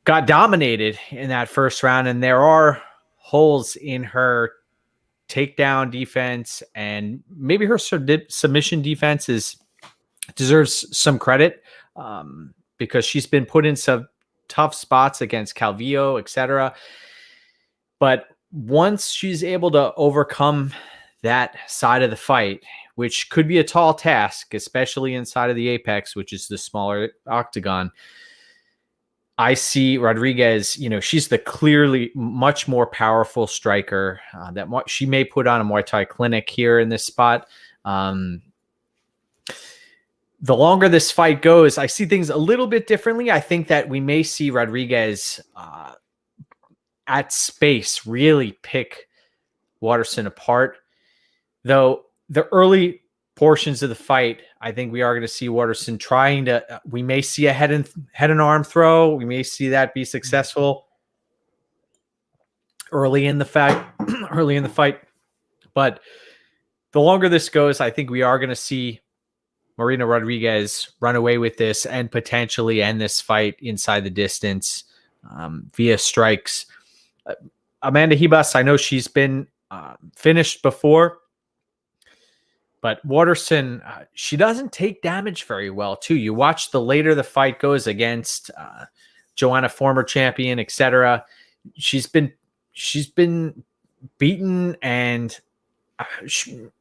got dominated in that first round, and there are holes in her takedown defense, and maybe her submission defense deserves some credit because she's been put in some tough spots against Calvillo, etc. But once she's able to overcome that side of the fight, which could be a tall task, especially inside of the apex, which is the smaller octagon, I see Rodriguez, she's the clearly much more powerful striker that she may put on a Muay Thai clinic here in this spot. The longer this fight goes, I see things a little bit differently. I think that we may see Rodriguez at space really pick Waterson apart. Though the early portions of the fight, I think we are going to see Waterson trying to, we may see a head and arm throw. We may see that be successful early in the fight. But the longer this goes, I think we are going to see Marina Rodriguez run away with this and potentially end this fight inside the distance via strikes. Amanda Ribas, I know she's been finished before, but Waterson, she doesn't take damage very well, too. You watch the later the fight goes against Joanna, former champion, etc. She's been beaten, and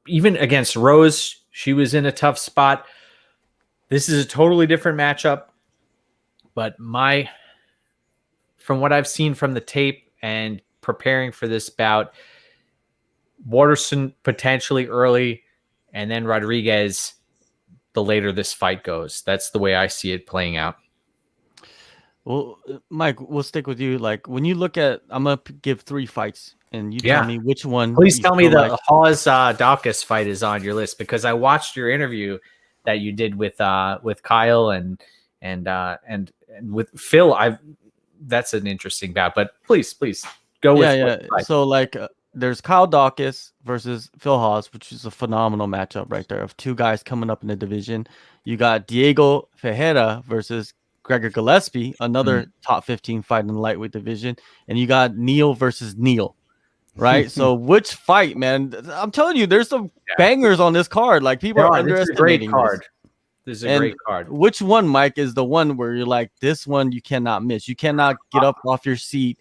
even against Rose, she was in a tough spot. This is a totally different matchup, but from what I've seen from the tape and preparing for this bout, Waterson potentially early, and then Rodriguez the later this fight goes. That's the way I see it playing out. Well, Mike, we'll stick with you. Like, when you look at, I'm going to give 3 fights, and you tell me which one. Please tell me the Hawes Dawkins fight is on your list, because I watched your interview that you did with Kyle and with Phil. That's an interesting bout, but please go with. Yeah. So there's Kyle Dawkins versus Phil Hawes, which is a phenomenal matchup right there of 2 guys coming up in the division. You got Diego Ferreira versus Gregor Gillespie, another top 15 fight in the lightweight division, and you got Neal versus Neal, right? So which fight, man? I'm telling you, there's some bangers on this card. Like, people are underestimating This is a great card. Which one, Mike, is the one where you're like, this one you cannot miss? You cannot get up off your seat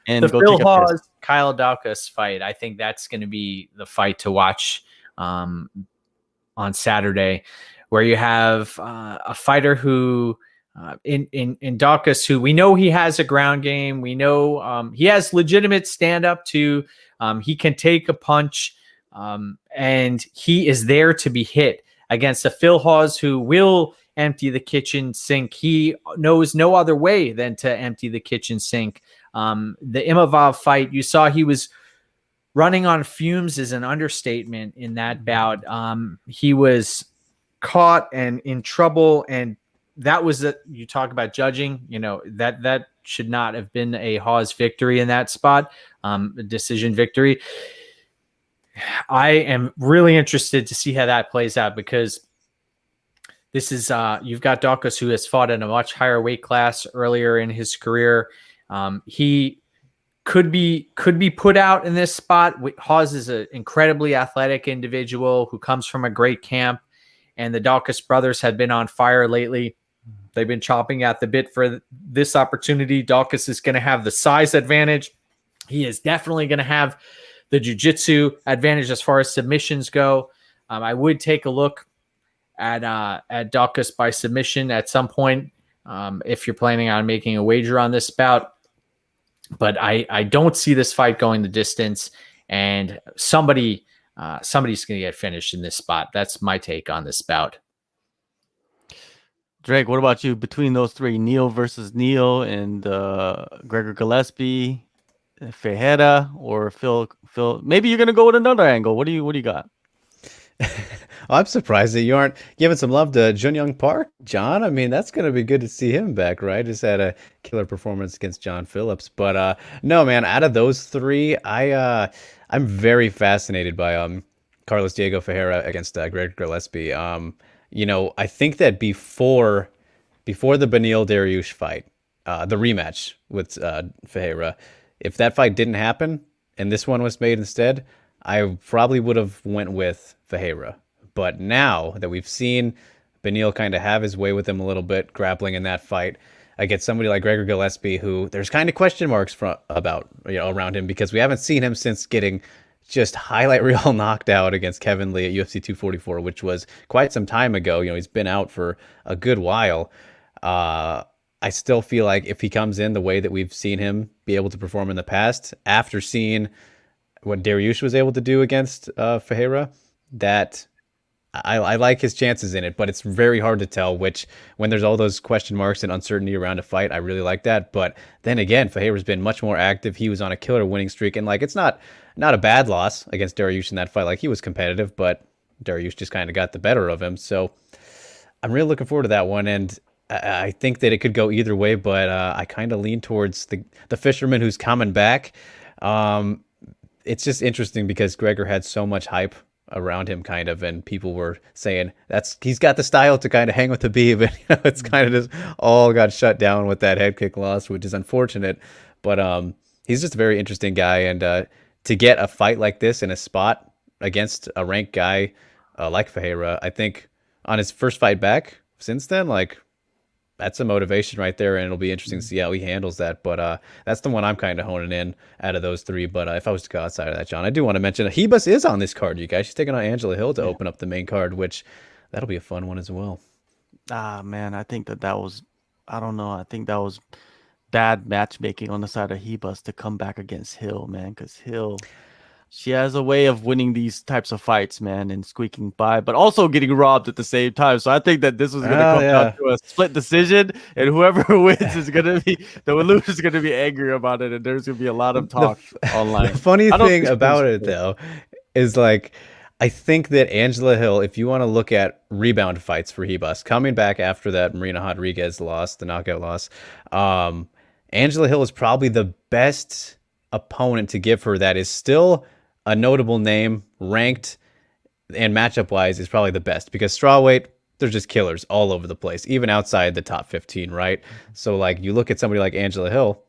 and go Phil take Hawes, Kyle Dawkins fight. I think that's going to be the fight to watch on Saturday, where you have a fighter who in Dawkins, who we know he has a ground game. We know he has legitimate stand up to. He can take a punch, and he is there to be hit against a Phil Hawes who will empty the kitchen sink. He knows no other way than to empty the kitchen sink. The Imavov fight, you saw he was running on fumes is an understatement in that bout. He was caught and in trouble, and that was you talk about judging, that should not have been a Hawes victory in that spot, a decision victory. I am really interested to see how that plays out, because this is you've got Dawkins, who has fought in a much higher weight class earlier in his career. He could be put out in this spot. Hawes is an incredibly athletic individual who comes from a great camp, and the Dawkins brothers have been on fire lately. They've been chomping at the bit for this opportunity. Dawkins is going to have the size advantage. He is definitely going to have the jiu-jitsu advantage as far as submissions go. I would take a look at Dawkins by submission at some point if you're planning on making a wager on this bout. But I don't see this fight going the distance, and somebody's going to get finished in this spot. That's my take on this bout. Drake, what about you? Between those three, Neal versus Neal and Gregor Gillespie, Ferreira, or Phil? Maybe you're gonna go with another angle. What do you got? I'm surprised that you aren't giving some love to Jun-Young Park, John. I mean, that's going to be good to see him back, right? Just had a killer performance against John Phillips. But no, man, out of those three, I'm very fascinated by Carlos Diego Ferreira against Greg Gillespie. I think that before the Beneil Dariush fight, the rematch with Ferreira, if that fight didn't happen and this one was made instead, I probably would have went with Ferreira. But now that we've seen Beneil kind of have his way with him a little bit, grappling in that fight, I get somebody like Gregor Gillespie, who there's kind of question marks about around him, because we haven't seen him since getting just highlight reel knocked out against Kevin Lee at UFC 244, which was quite some time ago. He's been out for a good while. I still feel like if he comes in the way that we've seen him be able to perform in the past, after seeing what Dariush was able to do against Ferreira, that I like his chances in it, but it's very hard to tell when there's all those question marks and uncertainty around a fight. I really like that. But then again, Ferreira's been much more active. He was on a killer winning streak, and it's not a bad loss against Dariush in that fight. He was competitive, but Dariush just kind of got the better of him. So I'm really looking forward to that one, and I think that it could go either way, but I kind of lean towards the fisherman who's coming back. It's just interesting because Gregor had so much hype around him, and people were saying he's got the style to kind of hang with the Khabib, and it's kind of just all got shut down with that head kick loss, which is unfortunate. But he's just a very interesting guy, and to get a fight like this in a spot against a ranked guy like Ferreira, I think on his first fight back since then, that's a motivation right there, and it'll be interesting to see how he handles that. But that's the one I'm kind of honing in out of those three. But if I was to go outside of that, John, I do want to mention Hebus is on this card, you guys. She's taking on Angela Hill to open up the main card, which that'll be a fun one as well. Man, I think that was, I don't know, I think that was bad matchmaking on the side of Hebus to come back against Hill, man, because Hill, she has a way of winning these types of fights, man, and squeaking by, but also getting robbed at the same time. So I think that this was going to come down to a split decision, and whoever wins is going to be, the loser is going to be angry about it, and there's going to be a lot of talk online. The funny thing about it, though, is I think that Angela Hill, if you want to look at rebound fights for Hebus, coming back after that Marina Rodriguez loss, the knockout loss, Angela Hill is probably the best opponent to give her that is still a notable name, ranked, and matchup-wise is probably the best, because strawweight, they're just killers all over the place, even outside the top 15, right? So, you look at somebody like Angela Hill,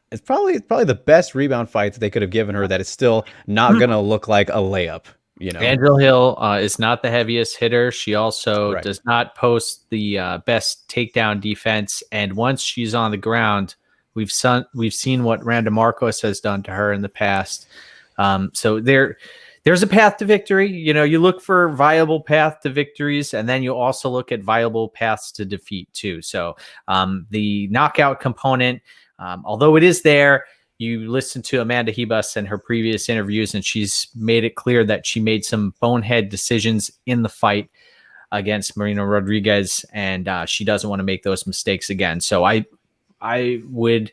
it's probably the best rebound fight that they could have given her that is still not going to look like a layup, Angela Hill is not the heaviest hitter. She also does not post the best takedown defense, and once she's on the ground, we've seen what Randa Marcos has done to her in the past. So there's a path to victory. You look for viable path to victories, and then you also look at viable paths to defeat too. So the knockout component, although it is there, you listen to Amanda Hebus and her previous interviews, and she's made it clear that she made some bonehead decisions in the fight against Marina Rodriguez, and she doesn't want to make those mistakes again. So I would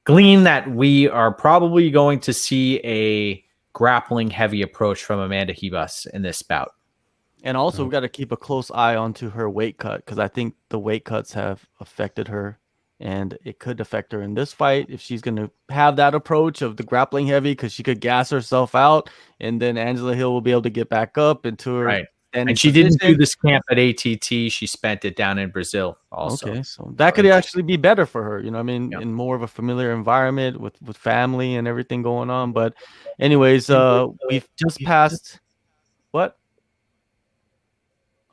glean that we are probably going to see a grappling heavy approach from Amanda Hebus in this bout. And also we got to keep a close eye onto her weight cut, because I think the weight cuts have affected her, and it could affect her in this fight if she's going to have that approach of the grappling heavy, because she could gas herself out, and then Angela Hill will be able to get back up into her. And she didn't do this camp at ATT. She spent it down in Brazil also. Okay, so that could actually be better for her, in more of a familiar environment with family and everything going on. But anyways, we've just passed what?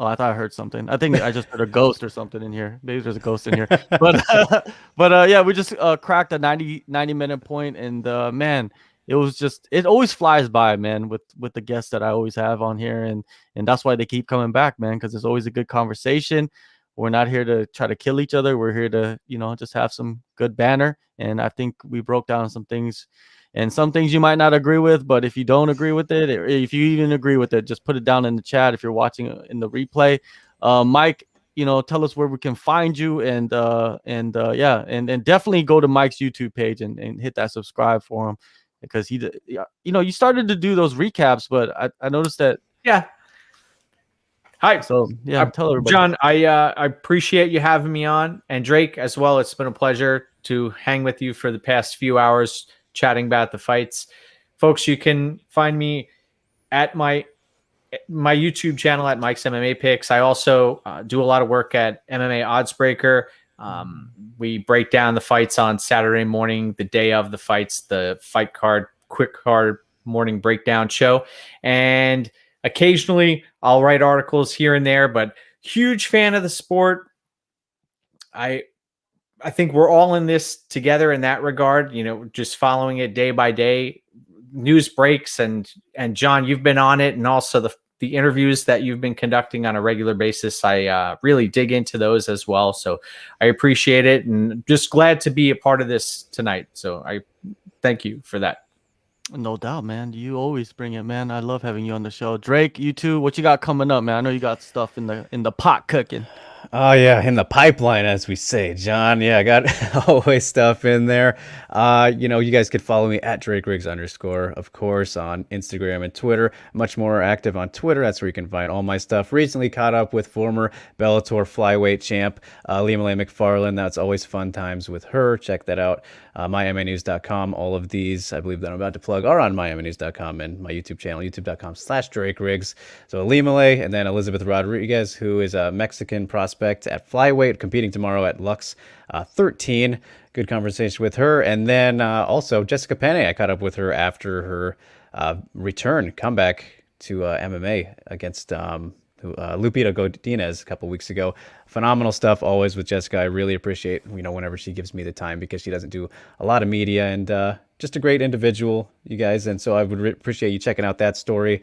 Oh, I thought I heard something. I think I just heard a ghost or something in here. Maybe there's a ghost in here. But yeah, we just cracked a 90-minute point, and man, it always flies by, man, with the guests that I always have on here, and that's why they keep coming back, man, because it's always a good conversation. We're not here to try to kill each other. We're here to, just have some good banner. And I think we broke down some things, and some things you might not agree with, but if you don't agree with it, or if you even agree with it, just put it down in the chat if you're watching in the replay. Mike, tell us where we can find you, and definitely go to Mike's YouTube page and hit that subscribe for him, because you started to do those recaps, but I noticed that. Yeah. Hi. So yeah, tell everybody. John, I appreciate you having me on, and Drake as well. It's been a pleasure to hang with you for the past few hours chatting about the fights. Folks, you can find me at my YouTube channel at Mike's MMA Picks. I also do a lot of work at MMA Oddsbreaker. We break down the fights on Saturday morning, the day of the fights, the fight card, quick card morning breakdown show. And occasionally I'll write articles here and there, but huge fan of the sport. I think we're all in this together in that regard, just following it day by day. News breaks, and John, you've been on it, and also the interviews that you've been conducting on a regular basis. I really dig into those as well. So I appreciate it, and just glad to be a part of this tonight. So I thank you for that. No doubt, man. You always bring it, man. I love having you on the show. Drake, you too. What you got coming up, man? I know you got stuff in the pot cooking. Oh yeah, in the pipeline, as we say, John. Yeah, I got always stuff in there. You guys could follow me at DrakeRiggs_, of course, on Instagram and Twitter. Much more active on Twitter. That's where you can find all my stuff. Recently caught up with former Bellator flyweight champ Leah McFarland. That's always fun times with her. Check that out. MyMMANews.com. All of these, I believe, that I'm about to plug are on MyMMANews.com and my YouTube channel, youtube.com/DrakeRiggs. So Limale, and then Elizabeth Rodriguez, who is a Mexican prospect at flyweight, competing tomorrow at Lux 13. Good conversation with her. And then also Jessica Penne. I caught up with her after her comeback to MMA against Lupita Godinez a couple weeks ago. Phenomenal stuff always with Jessica. I really appreciate, whenever she gives me the time, because she doesn't do a lot of media, and just a great individual, you guys. And so I would appreciate you checking out that story.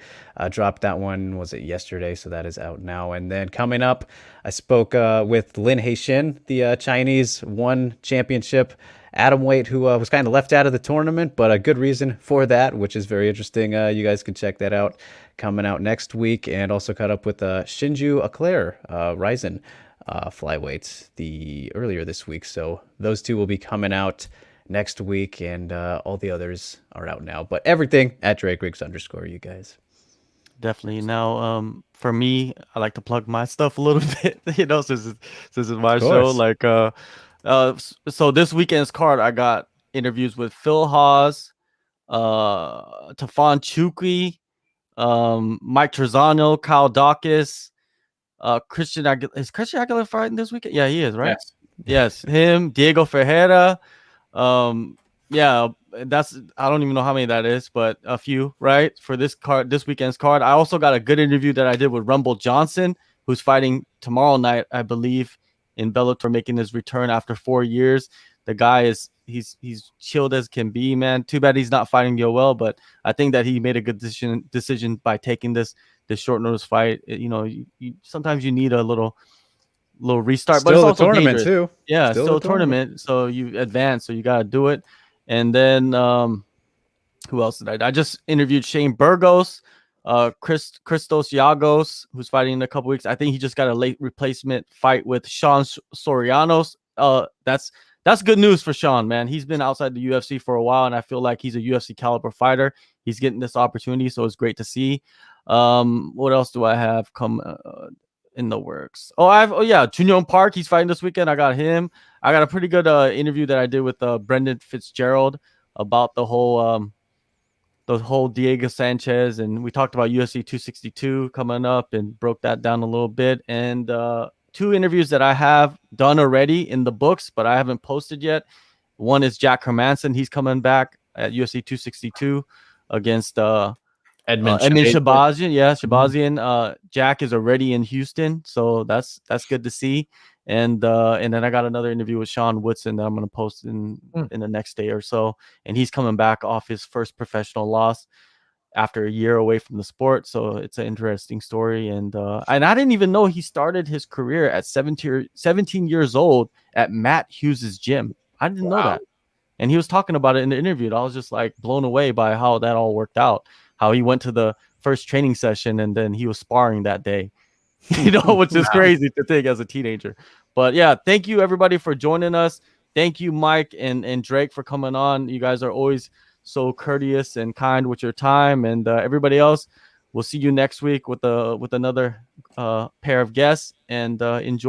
Dropped that one, was it yesterday? So that is out now. And then coming up, I spoke with Lin Haixin, the Chinese one championship atomweight, who was kind of left out of the tournament, but a good reason for that, which is very interesting. You guys can check that out, coming out next week. And also caught up with Shinju Eclair, Ryzen flyweights earlier this week. So those two will be coming out next week, and all the others are out now. But everything at DrakeRiggs_, you guys. Definitely. Now, for me, I like to plug my stuff a little bit, since it's my show. Like, so this weekend's card, I got interviews with Phil Hawes, Tafon Chukwi, Mike Trezano, Kyle Dawkins, Christian Aguilar fighting this weekend? Yeah, he is, right? Yes, him, Diego Ferreira. That's, I don't even know how many that is, but a few, right? For this weekend's card. I also got a good interview that I did with Rumble Johnson, who's fighting tomorrow night, I believe, in Bellator, making his return after 4 years. The guy he's chilled as can be, man. Too bad he's not fighting Yoel, but I think that he made a good decision by taking this short notice fight. Sometimes you need a little restart, still, but it's also a tournament too. Yeah, still a tournament. So you advance, so you got to do it. And then who else did I just interviewed Shane Burgos, Christos Yagos, who's fighting in a couple weeks. I think he just got a late replacement fight with Sean Sorianos. That's good news for Sean, man. He's been outside the UFC for a while, and I feel like he's a UFC caliber fighter. He's getting this opportunity, so it's great to see. What else do I have come in the works? Junyoung Park, he's fighting this weekend. I got him. I got a pretty good interview that I did with Brendan Fitzgerald about the whole Diego Sanchez, and we talked about UFC 262 coming up and broke that down a little bit. And 2 interviews that I have done already in the books, but I haven't posted yet. One is Jack Hermansson. He's coming back at UFC 262 against Edmund Shabazian. Yeah, Shabazian. Jack is already in Houston, so that's good to see. And then I got another interview with Sean Woodson that I'm going to post in the next day or so. And he's coming back off his first professional loss after a year away from the sport. So it's an interesting story. And I didn't even know he started his career at 17 years old at Matt Hughes's gym. I didn't know that. And he was talking about it in the interview. And I was just like blown away by how that all worked out, how he went to the first training session and then he was sparring that day. you know, which is crazy to think as a teenager. But yeah, thank you everybody for joining us. Thank you, Mike and Drake, for coming on. You guys are always so courteous and kind with your time, and everybody else. We'll see you next week with another pair of guests, and enjoy